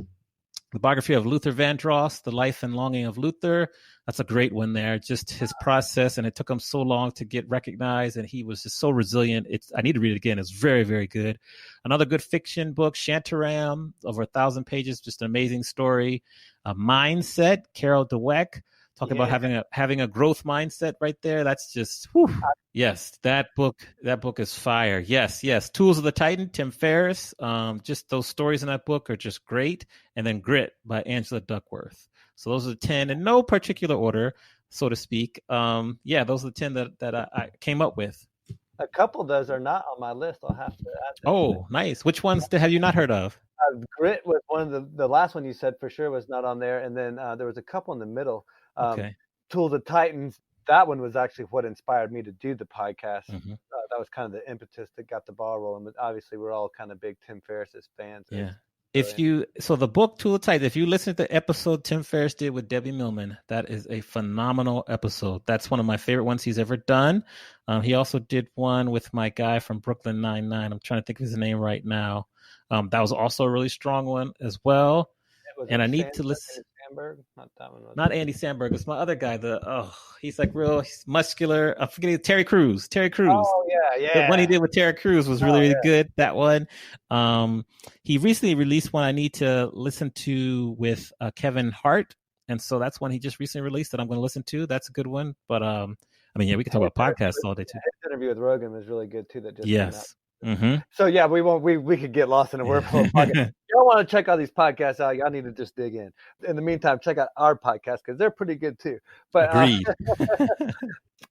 the biography of Luther Vandross, The Life and Longing of Luther. That's a great one there. Just his process, and it took him so long to get recognized, and he was just so resilient. I need to read it again. It's very, very good. Another good fiction book, Shantaram, over 1,000 pages, just an amazing story. Mindset, Carol Dweck, talking about having a growth mindset right there. That's just, whew. Yes, that book is fire. Yes. Tools of the Titan, Tim Ferriss. Just those stories in that book are just great. And then Grit by Angela Duckworth. So those are the 10 in no particular order, so to speak. Those are the 10 that I came up with. A couple of those are not on my list. I'll have to add them. Oh, nice. Which ones have you not heard of? Grit was one of the last one you said for sure was not on there. And then there was a couple in the middle. Okay. Tools of Titans. That one was actually what inspired me to do the podcast. Mm-hmm. That was kind of the impetus that got the ball rolling. But obviously, we're all kind of big Tim Ferriss's fans. Yeah. The book Tool of Titans, if you listen to the episode Tim Ferriss did with Debbie Millman, that is a phenomenal episode. That's one of my favorite ones he's ever done. He also did one with my guy from Brooklyn Nine-Nine. I'm trying to think of his name right now. That was also a really strong one as well. And I need to listen. Sandberg? Not that one. Not Andy Samberg. It's my other guy. He's like he's muscular. I'm forgetting Terry Crews. Oh yeah. The one he did with Terry Crews was really good. That one. He recently released one I need to listen to with Kevin Hart, and so that's one he just recently released that I'm going to listen to. That's a good one. But we can talk about podcasts all day too. His interview with Rogan was really good too. That just came out. Mm-hmm. So yeah, we could get lost in a wordful. Y'all want to check all these podcasts out? Y'all need to just dig in. In the meantime, check out our podcast because they're pretty good too. But agreed.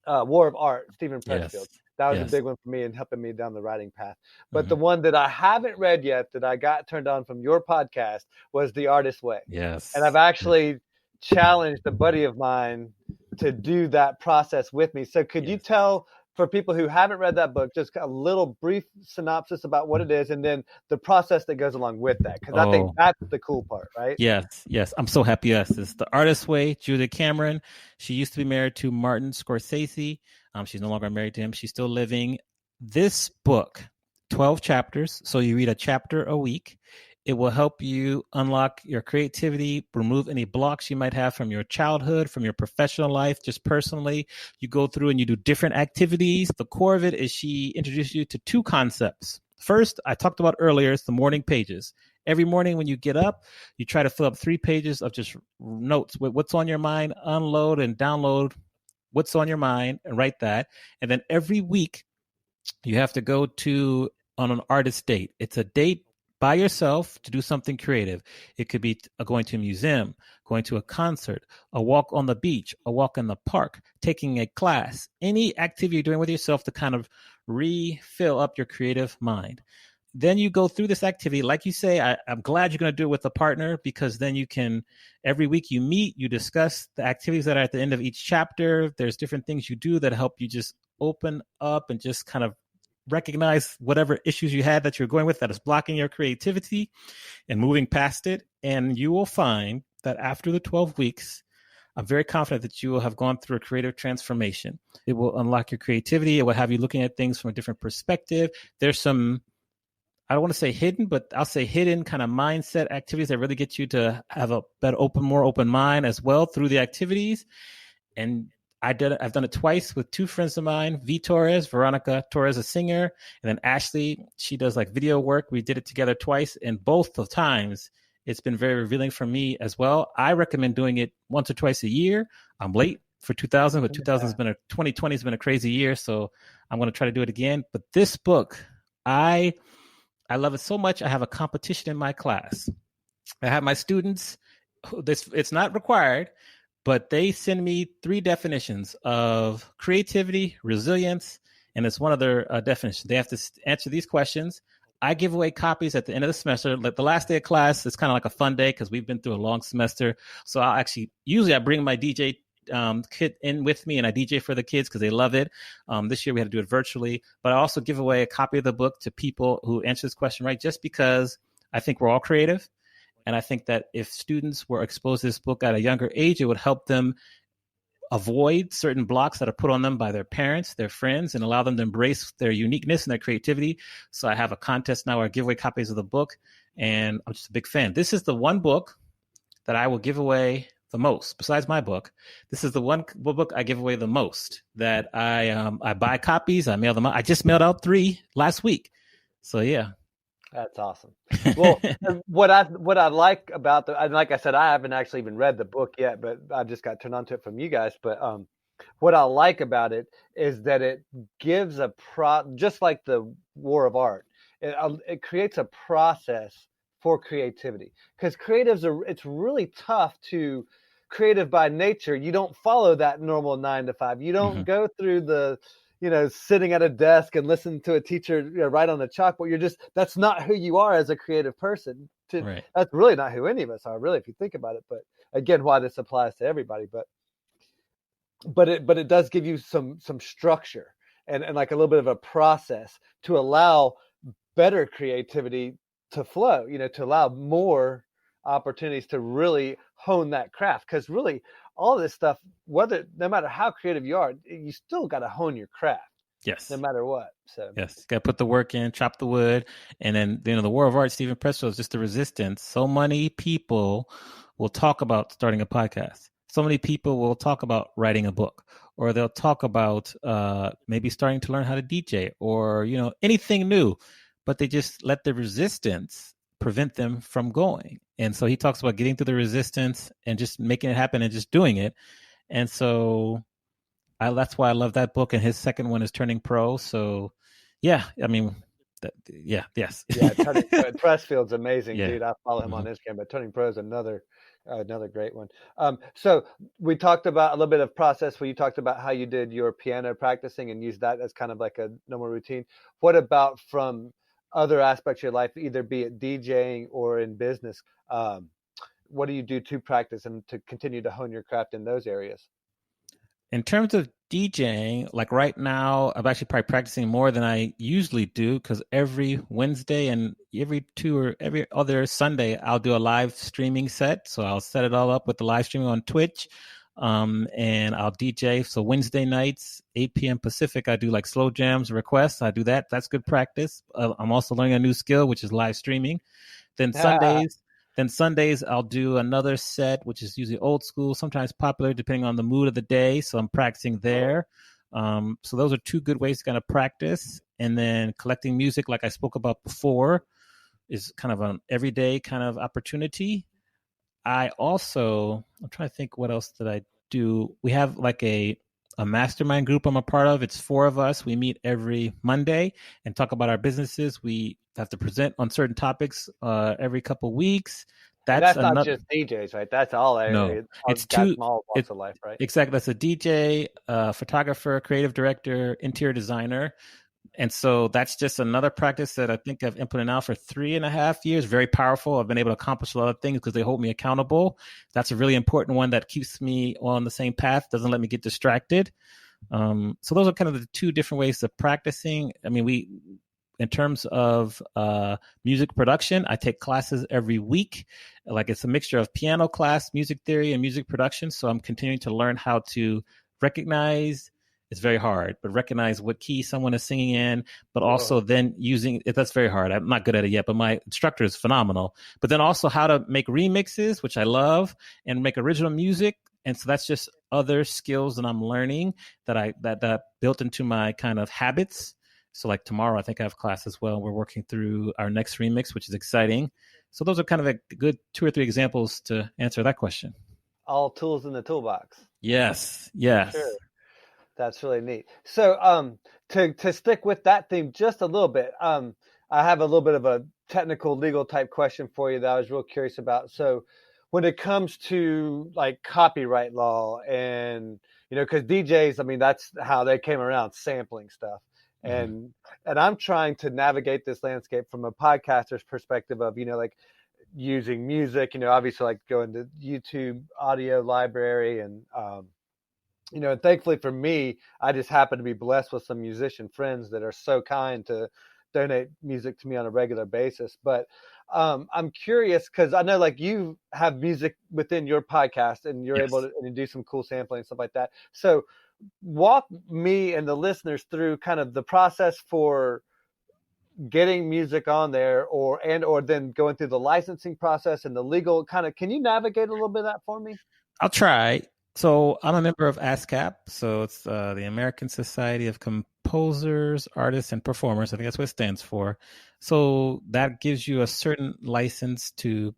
War of Art, Stephen Pressfield. Yes. That was a big one for me and helping me down the writing path. But the one that I haven't read yet that I got turned on from your podcast was The Artist's Way. Yes. And I've actually challenged a buddy of mine to do that process with me. So could you tell, for people who haven't read that book, just a little brief synopsis about what it is and then the process that goes along with that? Because I think that's the cool part, right? Yes. I'm so happy. Yes, it's The Artist's Way, Julia Cameron. She used to be married to Martin Scorsese. She's no longer married to him. She's still living. This book, 12 chapters. So you read a chapter a week. It will help you unlock your creativity, remove any blocks you might have from your childhood, from your professional life, just personally. You go through and you do different activities. The core of it is she introduces you to two concepts. First, I talked about earlier, it's the morning pages. Every morning when you get up, you try to fill up 3 pages of just notes with what's on your mind, unload and download what's on your mind and write that. And then every week you have to go on an artist date. It's a date by yourself to do something creative. It could be going to a museum, going to a concert, a walk on the beach, a walk in the park, taking a class, any activity you're doing with yourself to kind of refill up your creative mind. Then you go through this activity. Like you say, I'm glad you're going to do it with a partner, because then you can, every week you meet, you discuss the activities that are at the end of each chapter. There's different things you do that help you just open up and just kind of recognize whatever issues you had that you're going with that is blocking your creativity and moving past it. And you will find that after the 12 weeks, I'm very confident that you will have gone through a creative transformation. It will unlock your creativity. It will have you looking at things from a different perspective. There's some, I don't want to say hidden, but I'll say hidden kind of mindset activities that really get you to have a better, more open mind as well through the activities. And I've done it twice with two friends of mine, Veronica Torres, a singer, and then Ashley, she does like video work. We did it together twice, and both of times it's been very revealing for me as well. I recommend doing it once or twice a year. I'm late for 2000, but 2020 has been a crazy year, so I'm going to try to do it again. But this book, I love it so much. I have a competition in my class. I have my students, it's not required, but they send me 3 definitions of creativity, resilience, and it's one of their definitions. They have to answer these questions. I give away copies at the end of the semester. Like the last day of class, it's kind of like a fun day because we've been through a long semester. So usually I bring my DJ kit in with me, and I DJ for the kids because they love it. This year we had to do it virtually, but I also give away a copy of the book to people who answer this question right, just because I think we're all creative. And I think that if students were exposed to this book at a younger age, it would help them avoid certain blocks that are put on them by their parents, their friends, and allow them to embrace their uniqueness and their creativity. So I have a contest now where I give away copies of the book, and I'm just a big fan. This is the one book that I will give away the most, besides my book. This is the one book I give away the most, that I buy copies, I mail them out. I just mailed out 3 last week. So yeah. That's awesome. Well, what I like about and like I said, I haven't actually even read the book yet, but I just got turned on to it from you guys. But what I like about it is that it gives just like the War of Art, it creates a process for creativity, because it's really tough to creative by nature. You don't follow that normal 9 to 5. You don't go through the sitting at a desk and listen to a teacher write on the chalkboard. That's not who you are as a creative person. Right. That's really not who any of us are, really, if you think about it. But again, why this applies to everybody. But it does give you some structure and like a little bit of a process to allow better creativity to flow, to allow more opportunities to really hone that craft. Because really, all this stuff, no matter how creative you are, you still got to hone your craft. Yes. No matter what. So yes, got to put the work in, chop the wood, and then the War of Art. Stephen Pressfield is just the resistance. So many people will talk about starting a podcast. So many people will talk about writing a book, or they'll talk about maybe starting to learn how to DJ, or anything new, but they just let the resistance prevent them from going. And so he talks about getting through the resistance and just making it happen and just doing it. And so that's why I love that book. And his second one is Turning Pro. So yeah, I mean, yes. Yeah, Pressfield's amazing, dude. I follow him on Instagram, but Turning Pro is another great one. So we talked about a little bit of process where you talked about how you did your piano practicing and used that as kind of like a normal routine. What about from other aspects of your life, either be it DJing or in business? What do you do to practice and to continue to hone your craft in those areas? In terms of DJing, like right now, I'm actually probably practicing more than I usually do, because every Wednesday and every other Sunday, I'll do a live streaming set. So I'll set it all up with the live streaming on Twitch, and I'll DJ. So Wednesday nights, 8 p.m. Pacific, I do like slow jams, requests. I do that. That's good practice. I'm also learning a new skill, which is live streaming. Then Sundays, I'll do another set, which is usually old school, sometimes popular, depending on the mood of the day. So I'm practicing there. So those are 2 good ways to kind of practice. And then collecting music, like I spoke about before, is kind of an everyday kind of opportunity. I'm trying to think what else did I do. We have like a mastermind group I'm a part of. It's 4 of us. We meet every Monday and talk about our businesses. We have to present on certain topics every couple weeks. That's not just DJs, right? That's all areas. No, it's 2 small walks of life, right? Exactly. That's a DJ, photographer, creative director, interior designer. And so that's just another practice that I think I've implemented now for 3.5 years. Very powerful. I've been able to accomplish a lot of things because they hold me accountable. That's a really important one that keeps me on the same path, doesn't let me get distracted. So those are kind of the two different ways of practicing. I mean, in terms of music production, I take classes every week. Like it's a mixture of piano class, music theory, and music production. So I'm continuing to learn how to recognize. It's very hard, but recognize what key someone is singing in, but also then using it. That's very hard. I'm not good at it yet, but my instructor is phenomenal. But then also how to make remixes, which I love, and make original music. And so that's just other skills that I'm learning that built into my kind of habits. So like tomorrow, I think I have class as well. We're working through our next remix, which is exciting. So those are kind of a good 2 or 3 examples to answer that question. All tools in the toolbox. Yes. Sure. That's really neat. So to stick with that theme just a little bit, I have a little bit of a technical legal type question for you that I was real curious about. So when it comes to like copyright law and, because DJs, I mean, that's how they came around, sampling stuff. And I'm trying to navigate this landscape from a podcaster's perspective of, like using music, obviously like going to YouTube audio library and, and thankfully for me, I just happen to be blessed with some musician friends that are so kind to donate music to me on a regular basis. But I'm curious because I know like you have music within your podcast and you're able to do some cool sampling and stuff like that. So walk me and the listeners through kind of the process for getting music on there or then going through the licensing process and the legal kind of, can you navigate a little bit of that for me? I'll try. So I'm a member of ASCAP. So it's the American Society of Composers, Artists, and Performers. I think that's what it stands for. So that gives you a certain license to,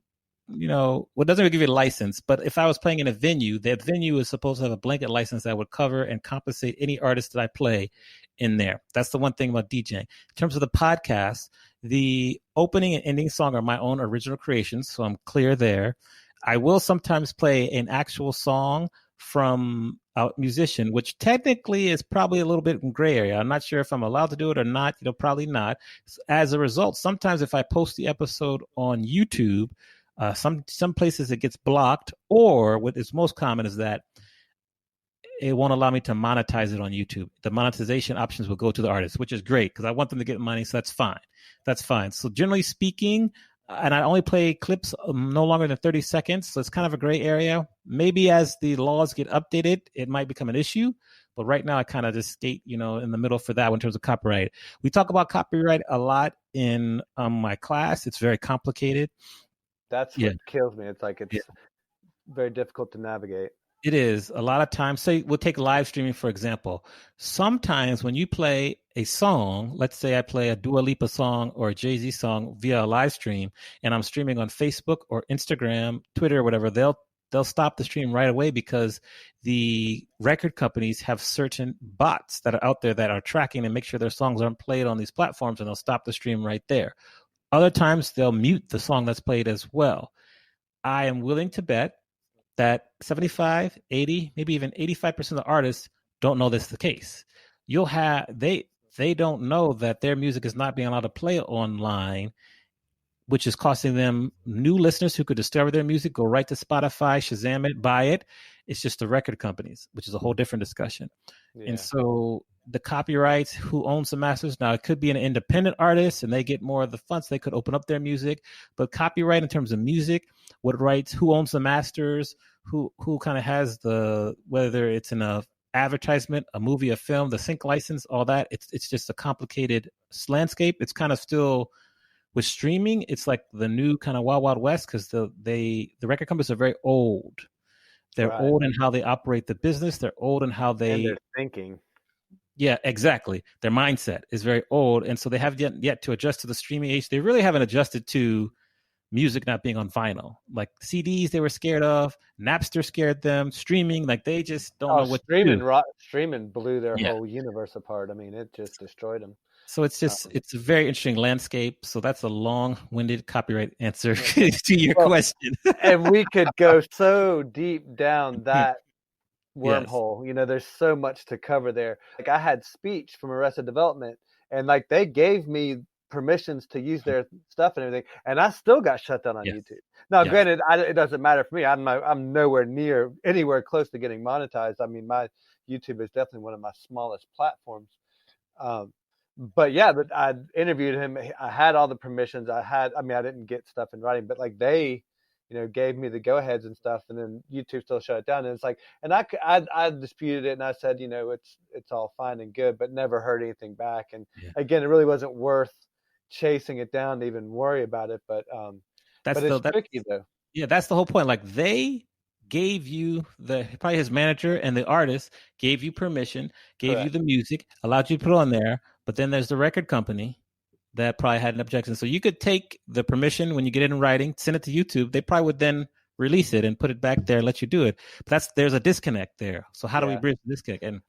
well, it doesn't really give you a license, but if I was playing in a venue, that venue is supposed to have a blanket license that would cover and compensate any artist that I play in there. That's the one thing about DJing. In terms of the podcast, the opening and ending song are my own original creations. So I'm clear there. I will sometimes play an actual song from a musician, which technically is probably a little bit in gray area. I'm not sure if I'm allowed to do it or not. Probably not. As a result, sometimes if I post the episode on YouTube, some places it gets blocked, or what is most common is that it won't allow me to monetize it on YouTube. The monetization options will go to the artist, which is great because I want them to get money. So that's fine. That's fine. So generally speaking, and I only play clips no longer than 30 seconds. So it's kind of a gray area. Maybe as the laws get updated, it might become an issue. But right now I kind of just skate, in the middle for that in terms of copyright. We talk about copyright a lot in my class. It's very complicated. That's what kills me. It's like it's very difficult to navigate. It is. A lot of times, say we'll take live streaming, for example. Sometimes when you play a song, let's say I play a Dua Lipa song or a Jay-Z song via a live stream, and I'm streaming on Facebook or Instagram, Twitter, or whatever, they'll stop the stream right away because the record companies have certain bots that are out there that are tracking and make sure their songs aren't played on these platforms, and they'll stop the stream right there. Other times, they'll mute the song that's played as well. I am willing to bet that 75, 80, maybe even 85% of the artists don't know this is the case. They don't know that their music is not being allowed to play online, which is costing them new listeners who could discover their music, go right to Spotify, Shazam it, buy it. It's just the record companies, which is a whole different discussion. Yeah. And so the copyrights, who owns the masters? Now, it could be an independent artist and they get more of the funds. They could open up their music. But copyright in terms of music, what rights, who owns the masters, who kind of has whether it's in a advertisement, a movie, a film, the sync license, all that. It's just a complicated landscape. It's kind of still, with streaming, it's like the new kind of wild, wild west because the record companies are very old. They're old in how they operate the business. They're old in how they're thinking. Yeah, exactly. Their mindset is very old. And so they haven't yet to adjust to the streaming age. They really haven't adjusted to music not being on vinyl. Like CDs they were scared of, Napster scared them, streaming, like they just don't know what to do. Streaming blew their whole universe apart. I mean, it just destroyed them. So it's just it's a very interesting landscape. So that's a long-winded copyright answer to your question. And we could go so deep down that wormhole. There's so much to cover there. Like I had speech from Arrested Development, and like they gave me permissions to use their stuff and everything, and I still got shut down on YouTube. Now, granted, it doesn't matter for me. I'm nowhere near anywhere close to getting monetized. I mean, my YouTube is definitely one of my smallest platforms. But yeah, but I interviewed him. I had all the permissions. I didn't get stuff in writing, but like they, gave me the go aheads and stuff, and then YouTube still shut it down. And it's like, and I disputed it, and I said, it's all fine and good, but never heard anything back. And again, it really wasn't worth chasing it down to even worry about it. But it's tricky though. Yeah, that's the whole point. Like they gave you probably his manager and the artist gave you permission, gave you the music, allowed you to put it on there. But then there's the record company that probably had an objection. So you could take the permission when you get it in writing, send it to YouTube. They probably would then release it and put it back there and let you do it. But there's a disconnect there. So how do we bridge the disconnect? And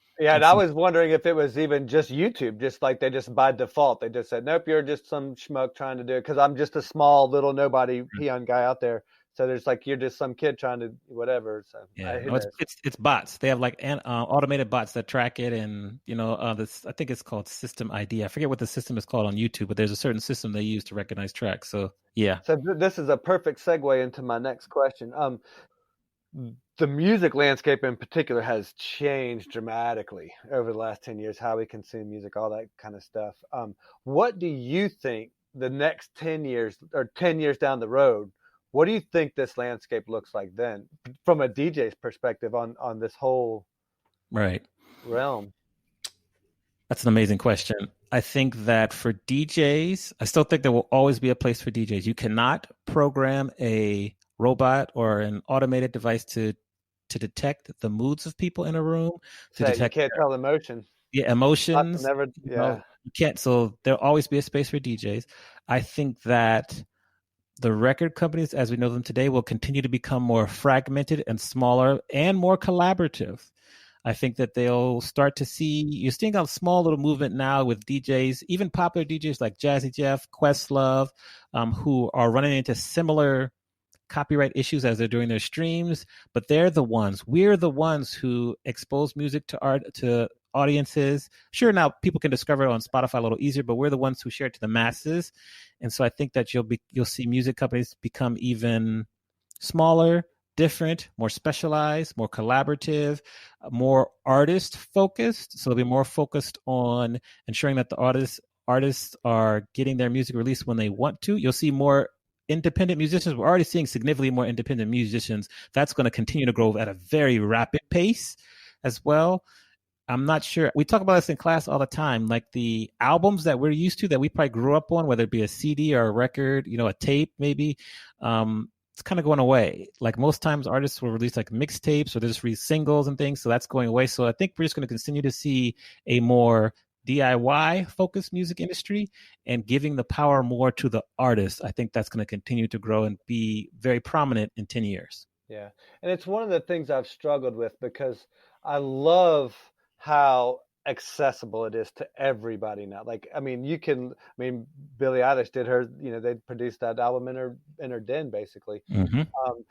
I was wondering if it was even just YouTube, just like they just by default, they just said, nope, you're just some schmuck trying to do it. Cause I'm just a small little nobody peon guy out there. So there's like, you're just some kid trying to whatever. So it's bots. They have like automated bots that track it. And, this, I think it's called System ID. I forget what the system is called on YouTube, but there's a certain system they use to recognize tracks. So, yeah. So this is a perfect segue into my next question. The music landscape in particular has changed dramatically over the last 10 years, how we consume music, all that kind of stuff. What do you think the next 10 years or 10 years down the road, what do you think this landscape looks like then from a DJ's perspective on this whole realm? That's an amazing question. I think that for DJs, I still think there will always be a place for DJs. You cannot program a robot or an automated device to detect the moods of people in a room. You can't tell emotion. Yeah, emotions. You can't. So there'll always be a space for DJs. I think that the record companies, as we know them today, will continue to become more fragmented and smaller and more collaborative. I think that they'll start to see, you're seeing a small little movement now with DJs, even popular DJs like Jazzy Jeff, Questlove, who are running into similar copyright issues as they're doing their streams, but we're the ones who expose music to audiences. Sure, now people can discover it on Spotify a little easier, but we're the ones who share it to the masses. And so I think that you'll see music companies become even smaller, different, more specialized, more collaborative, more artist focused. So they'll be more focused on ensuring that the artists are getting their music released when they want to. You'll see more independent musicians. We're already seeing significantly more independent musicians. That's going to continue to grow at a very rapid pace as well. I'm not sure. We talk about this in class all the time, like the albums that we're used to that we probably grew up on, whether it be a CD or a record, a tape maybe. It's kind of going away. Like most times artists will release like mixtapes or they just release singles and things. So that's going away. So I think we're just going to continue to see a more DIY focused music industry and giving the power more to the artist. I think that's going to continue to grow and be very prominent in 10 years. Yeah. And it's one of the things I've struggled with because I love how accessible it is to everybody now. Like, Billie Eilish did her, they produced that album in her den basically. Mm-hmm.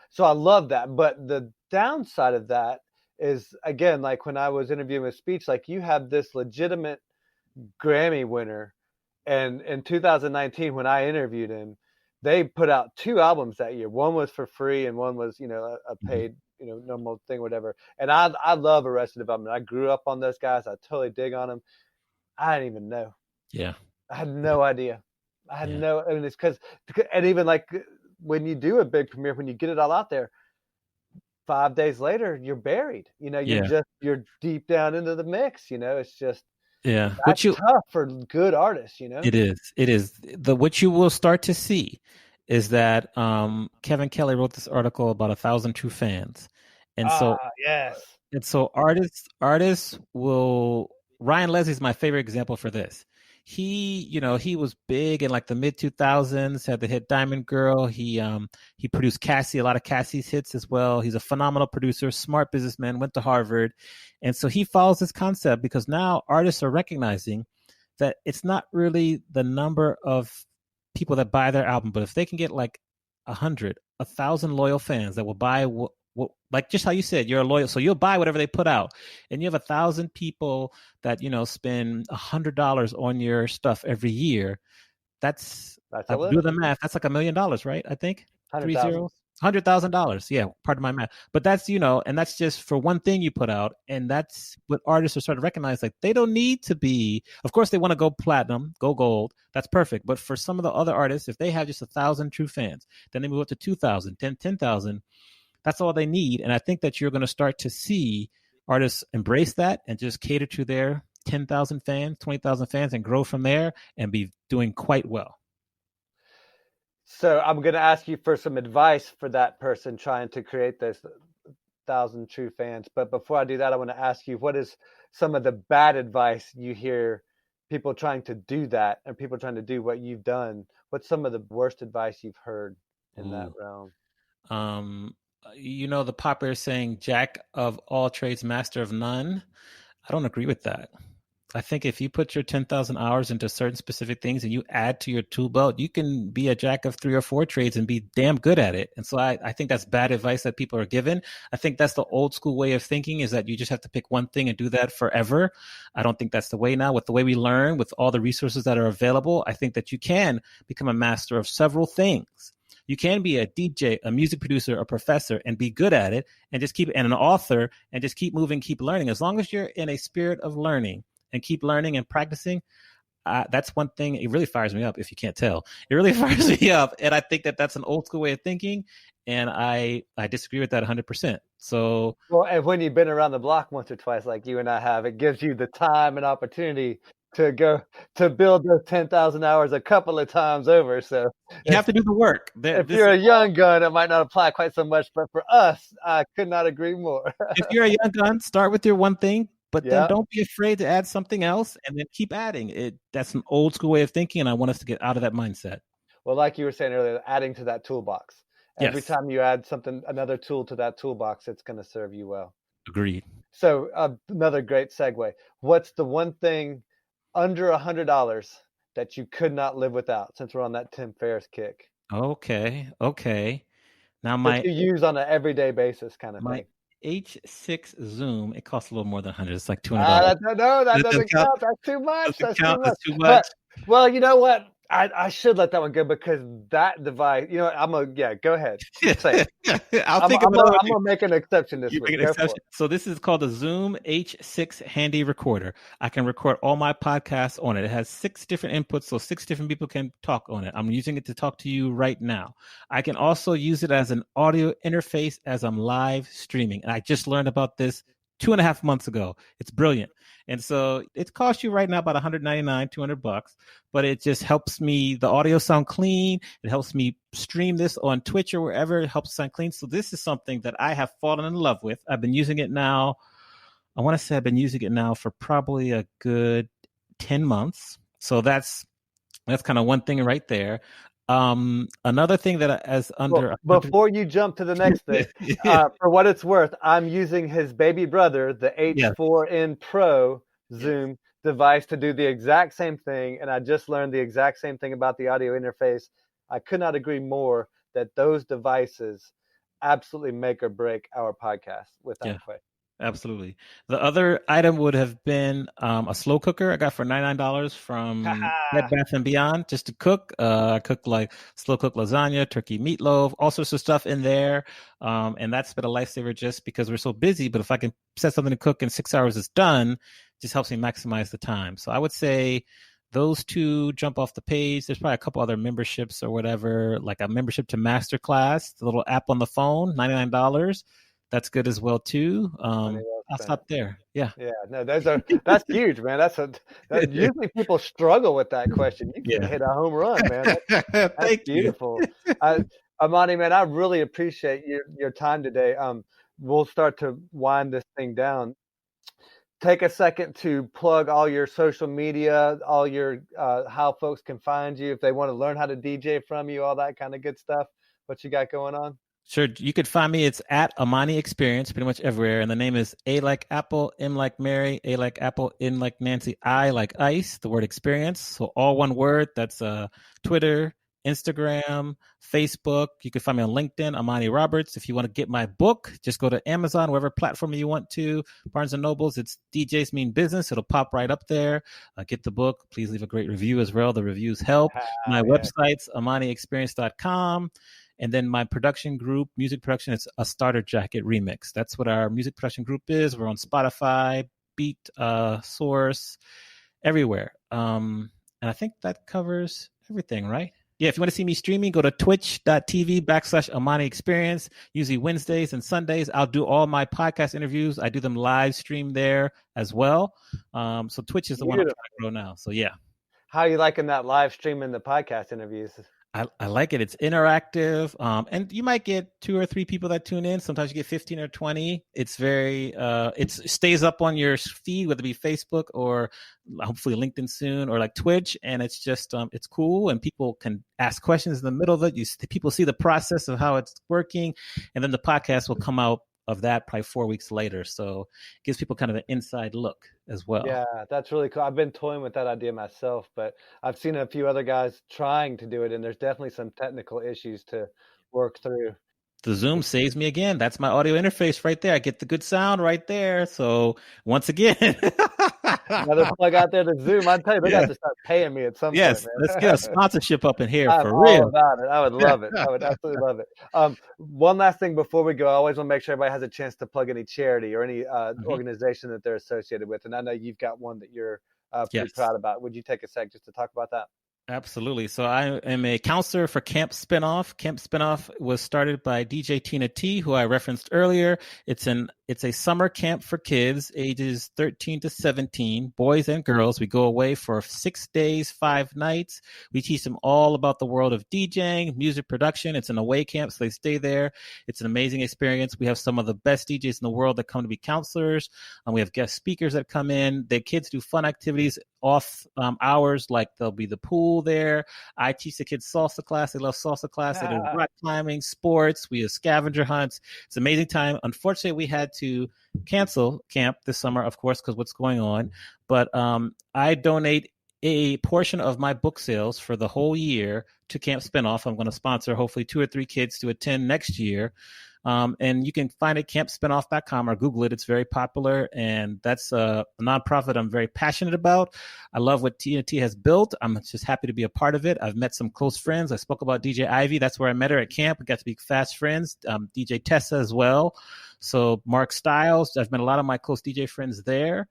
So I love that. But the downside of that is, again, like when I was interviewing with Speech, like you have this legitimate Grammy winner, and in 2019 when I interviewed him, they put out 2 albums that year. One was for free and one was a paid normal thing, whatever. And I love Arrested Development. I grew up on those guys. I totally dig on them. I didn't even know. Yeah, I had no idea. It's because, and even like when you do a big premiere, when you get it all out there, 5 days later you're buried. You're deep down into the mix. It's just that's tough for good artists. It is. What you will start to see is that Kevin Kelly wrote this article about 1,000 true fans, and so artists will. Ryan Leslie's my favorite example for this. He was big in like the mid 2000s, had the hit Diamond Girl. He produced Cassie, a lot of Cassie's hits as well. He's a phenomenal producer, smart businessman, went to Harvard. And so he follows this concept because now artists are recognizing that it's not really the number of people that buy their album, but if they can get like 100, 1,000 loyal fans that will buy like just how you said, you're a loyal, so you'll buy whatever they put out, and you have 1,000 people that spend $100 on your stuff every year. That's a list. Do the math. That's like $1 million, right? I think 3 zeros. $100,000. Yeah, pardon my math. But that's, and that's just for one thing you put out. And that's what artists are starting to recognize. Like, they don't need to be, of course, they want to go platinum, go gold. That's perfect. But for some of the other artists, if they have just 1,000 true fans, then they move up to 2,000, 10,000. That's all they need. And I think that you're going to start to see artists embrace that and just cater to their 10,000 fans, 20,000 fans, and grow from there and be doing quite well. So I'm going to ask you for some advice for that person trying to create this 1,000 true fans. But before I do that, I want to ask you, what is some of the bad advice you hear people trying to do that and people trying to do what you've done? What's some of the worst advice you've heard in that realm? The popular saying, "Jack of all trades, master of none." I don't agree with that. I think if you put your 10,000 hours into certain specific things and you add to your tool belt, you can be a jack of 3 or 4 trades and be damn good at it. And so I think that's bad advice that people are given. I think that's the old school way of thinking, is that you just have to pick one thing and do that forever. I don't think that's the way now. With the way we learn, with all the resources that are available, I think that you can become a master of several things. You can be a DJ, a music producer, a professor, and be good at it, and just and an author, and just keep moving, keep learning. As long as you're in a spirit of learning and keep learning and practicing, that's one thing. It really fires me up, if you can't tell. It really fires me up. And I think that that's an old school way of thinking. And I disagree with that 100%. So, well, and when you've been around the block once or twice, like you and I have, it gives you the time and opportunity to go to build those 10,000 hours a couple of times over. So you have to do the work. If you're a young gun, it might not apply quite so much, but for us, I could not agree more. If you're a young gun, start with your one thing, but then don't be afraid to add something else and then keep adding it. That's an old school way of thinking, and I want us to get out of that mindset. Well, like you were saying earlier, adding to that toolbox. Every time you add another tool to that toolbox, it's going to serve you well. Agreed. So another great segue. What's the one thing under $100 that you could not live without, since we're on that Tim Ferriss kick? Okay. Now that you use on an everyday basis kind of thing. H6 Zoom, it costs a little more than $100. It's like $200. No, that doesn't count. That's too much. That's too much. But, well, you know what? I should let that one go, because that device, go ahead. Say it. I'm going to make an exception this week. So this is called the Zoom H6 Handy Recorder. I can record all my podcasts on it. It has 6 different inputs, so 6 different people can talk on it. I'm using it to talk to you right now. I can also use it as an audio interface as I'm live streaming. And I just learned about this 2.5 months ago. It's brilliant. And so it costs you right now about $199, $200, but it just helps me, the audio sound clean. It helps me stream this on Twitch or wherever. It helps sound clean. So this is something that I have fallen in love with. I've been using it now. I want to say I've been using it now for probably a good 10 months. So that's kind of one thing right there. Another thing that before you jump to the next thing, for what it's worth, I'm using his baby brother, the H4N Pro Zoom device, to do the exact same thing. And I just learned the exact same thing about the audio interface. I could not agree more that those devices absolutely make or break our podcast without question. Absolutely. The other item would have been a slow cooker I got for $99 from Bed Bath & Beyond, just to cook. I cook like slow cooked lasagna, turkey meatloaf, all sorts of stuff in there. And that's been a lifesaver just because we're so busy. But if I can set something to cook in 6 hours, it's done. It just helps me maximize the time. So I would say those 2 jump off the page. There's probably a couple other memberships or whatever, like a membership to Masterclass, the little app on the phone, $99. That's good as well too. I'll stop there. Yeah. No, that's huge, man. Usually people struggle with that question. You can hit a home run, man. That's beautiful. Amani, man, I really appreciate your time today. We'll start to wind this thing down. Take a second to plug all your social media, all your how folks can find you if they want to learn how to DJ from you, all that kind of good stuff. What you got going on? Sure. You could find me. It's at Amani Experience pretty much everywhere. And the name is A like Apple, M like Mary, A like Apple, N like Nancy, I like Ice, the word experience. So all one word. That's Twitter, Instagram, Facebook. You can find me on LinkedIn, Amani Roberts. If you want to get my book, just go to Amazon, whatever platform you want to. Barnes & Nobles, it's DJs Mean Business. It'll pop right up there. Get the book. Please leave a great review as well. The reviews help. My website's AmaniExperience.com. And then my production group, music production, it's a Starter Jacket Remix. That's what our music production group is. We're on Spotify, Beat, Source, everywhere. And I think that covers everything, right? Yeah, if you want to see me streaming, go to twitch.tv/Amani Experience. Usually Wednesdays and Sundays, I'll do all my podcast interviews. I do them live stream there as well. So Twitch is the one I'm trying to grow now. So yeah. How are you liking that live stream and the podcast interviews? I like it. It's interactive. And you might get 2 or 3 people that tune in. Sometimes you get 15 or 20. It's very, it stays up on your feed, whether it be Facebook or hopefully LinkedIn soon or like Twitch. And it's just, it's cool. And people can ask questions in the middle of it. People see the process of how it's working. And then the podcast will come out of that probably 4 weeks later. So it gives people kind of an inside look as well. Yeah, that's really cool. I've been toying with that idea myself, but I've seen a few other guys trying to do it, and there's definitely some technical issues to work through. The Zoom saves me again. That's my audio interface right there. I get the good sound right there. So once again, another plug out there to Zoom. I tell you, they got to start paying me at some point. Yes, let's get a sponsorship up in here I'm for all real. about it. I would love it. I would absolutely love it. One last thing before we go, I always want to make sure everybody has a chance to plug any charity or any organization that they're associated with. And I know you've got one that you're pretty proud about. Would you take a sec just to talk about that? Absolutely. So I am a counselor for Camp Spinoff. Camp Spinoff was started by DJ Tina T, who I referenced earlier. It's a summer camp for kids ages 13 to 17, boys and girls. We go away for 6 days, 5 nights. We teach them all about the world of DJing, music production. It's an away camp, so they stay there. It's an amazing experience. We have some of the best DJs in the world that come to be counselors. We have guest speakers that come in. The kids do fun activities off hours, like there'll be the pool there. I teach the kids salsa class. They love salsa class. They do rock climbing, sports. We have scavenger hunts. It's an amazing time. Unfortunately, we had to cancel camp this summer, of course, because what's going on. But I donate a portion of my book sales for the whole year to Camp Spinoff. I'm going to sponsor hopefully 2 or 3 kids to attend next year. And you can find it campspinoff.com or Google it. It's very popular, and that's a nonprofit I'm very passionate about. I love what TNT has built. I'm just happy to be a part of it. I've met some close friends. I spoke about DJ Ivy. That's where I met her at camp. We got to be fast friends. DJ Tessa as well. So Mark Stiles. I've met a lot of my close DJ friends there.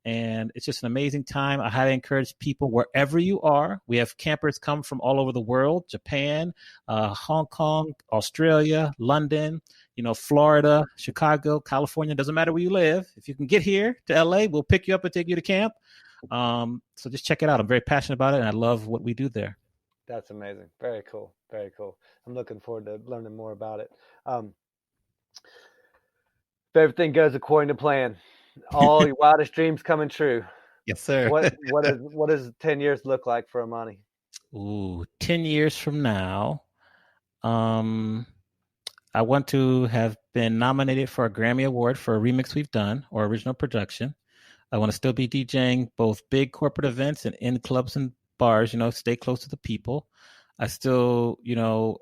And it's just an amazing time. I highly encourage people wherever you are. We have campers come from all over the world, Japan, Hong Kong, Australia, London, Florida, Chicago, California. Doesn't matter where you live. If you can get here to LA, we'll pick you up and take you to camp. So just check it out. I'm very passionate about it, and I love what we do there. That's amazing. Very cool. Very cool. I'm looking forward to learning more about it. If everything goes according to plan, all your wildest dreams coming true. Yes, sir. What does 10 years look like for Amani? Ooh, 10 years from now, I want to have been nominated for a Grammy Award for a remix we've done or original production. I want to still be DJing both big corporate events and in clubs and bars, stay close to the people. I still,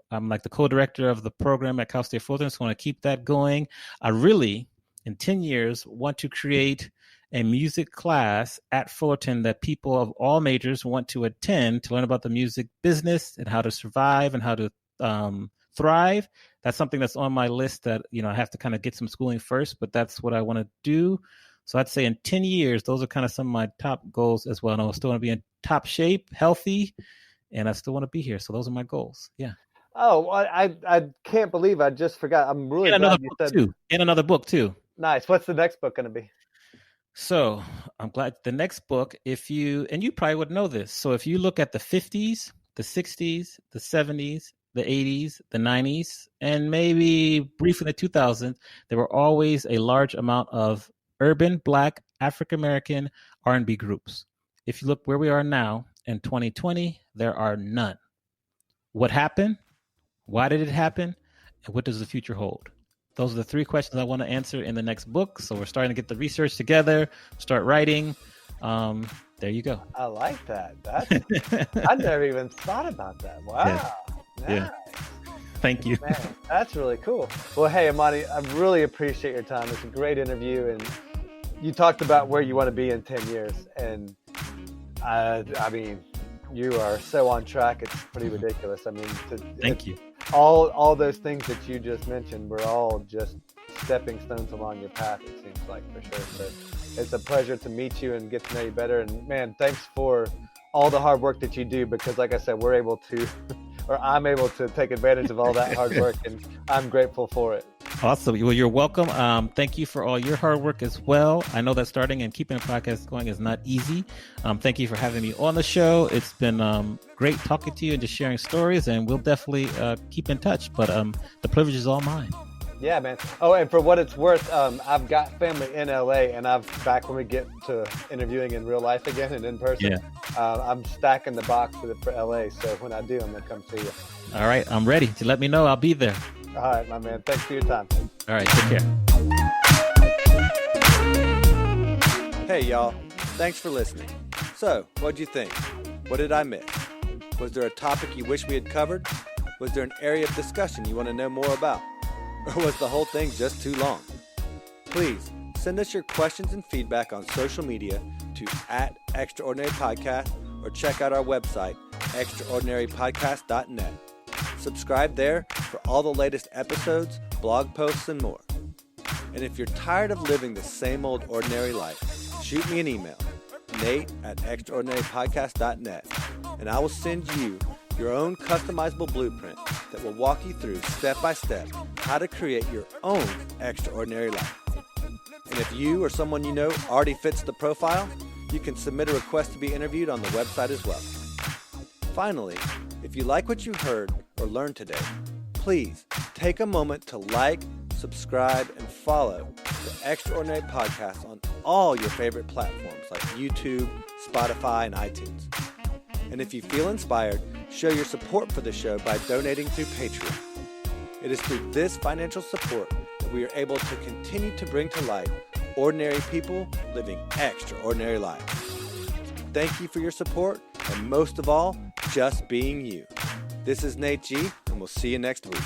I'm like the co-director of the program at Cal State Fullerton, so I want to keep that going. I really, in 10 years, want to create a music class at Fullerton that people of all majors want to attend to learn about the music business and how to survive and how to thrive. That's something that's on my list that, I have to kind of get some schooling first, but that's what I want to do. So I'd say in 10 years, those are kind of some of my top goals as well. And I still want to be in top shape, healthy, and I still want to be here. So those are my goals. Yeah. Oh, I can't believe I just forgot. I'm really glad you said too. And another book too. Nice. What's the next book going to be? So I'm glad the next book, and you probably would know this. So if you look at the 50s, the 60s, the 70s, the 80s, the 90s, and maybe briefly the 2000s, there were always a large amount of urban, Black, African-American R&B groups. If you look where we are now in 2020, there are none. What happened? Why did it happen? And what does the future hold? Those are the 3 questions I want to answer in the next book. So we're starting to get the research together, start writing. there you go. I like that. I never even thought about that. Wow. Yeah. Nice. Thank you. Man, that's really cool. Well, hey, Amani, I really appreciate your time. It's a great interview, and you talked about where you want to be in 10 years, and I mean, you are so on track. It's pretty ridiculous. I mean, thank you. All those things that you just mentioned were all just stepping stones along your path, it seems like, for sure. So it's a pleasure to meet you and get to know you better. And man, thanks for all the hard work that you do, because like I said, we're able to, or I'm able to take advantage of all that hard work, and I'm grateful for it. Awesome. Well, you're welcome. Thank you for all your hard work as well. I know that starting and keeping a podcast going is not easy. Thank you for having me on the show. It's been great talking to you and just sharing stories, and we'll definitely keep in touch. But the privilege is all mine. Yeah, man. Oh, and for what it's worth, I've got family in LA, and back when we get to interviewing in real life again and in person, I'm stacking the box for LA. So when I do, I'm going to come see you. All right. I'm ready. To let me know. I'll be there. All right, my man. Thanks for your time. All right. Take care. Hey, y'all. Thanks for listening. So, what'd you think? What did I miss? Was there a topic you wish we had covered? Was there an area of discussion you want to know more about? Or was the whole thing just too long? Please send us your questions and feedback on social media to @extraordinarypodcast, or check out our website, extraordinarypodcast.net. Subscribe there for all the latest episodes, blog posts, and more. And if you're tired of living the same old ordinary life, shoot me an email, nate@extraordinarypodcast.net, and I will send you your own customizable blueprint that will walk you through step by step how to create your own extraordinary life. And if you or someone you know already fits the profile, you can submit a request to be interviewed on the website as well. Finally, if you like what you heard or learned today, please take a moment to like, subscribe, and follow the Extraordinary Podcast on all your favorite platforms like YouTube, Spotify, and iTunes. And if you feel inspired, show your support for the show by donating through Patreon. It is through this financial support that we are able to continue to bring to light ordinary people living extraordinary lives. Thank you for your support, and most of all, just being you. This is Nate G, and we'll see you next week.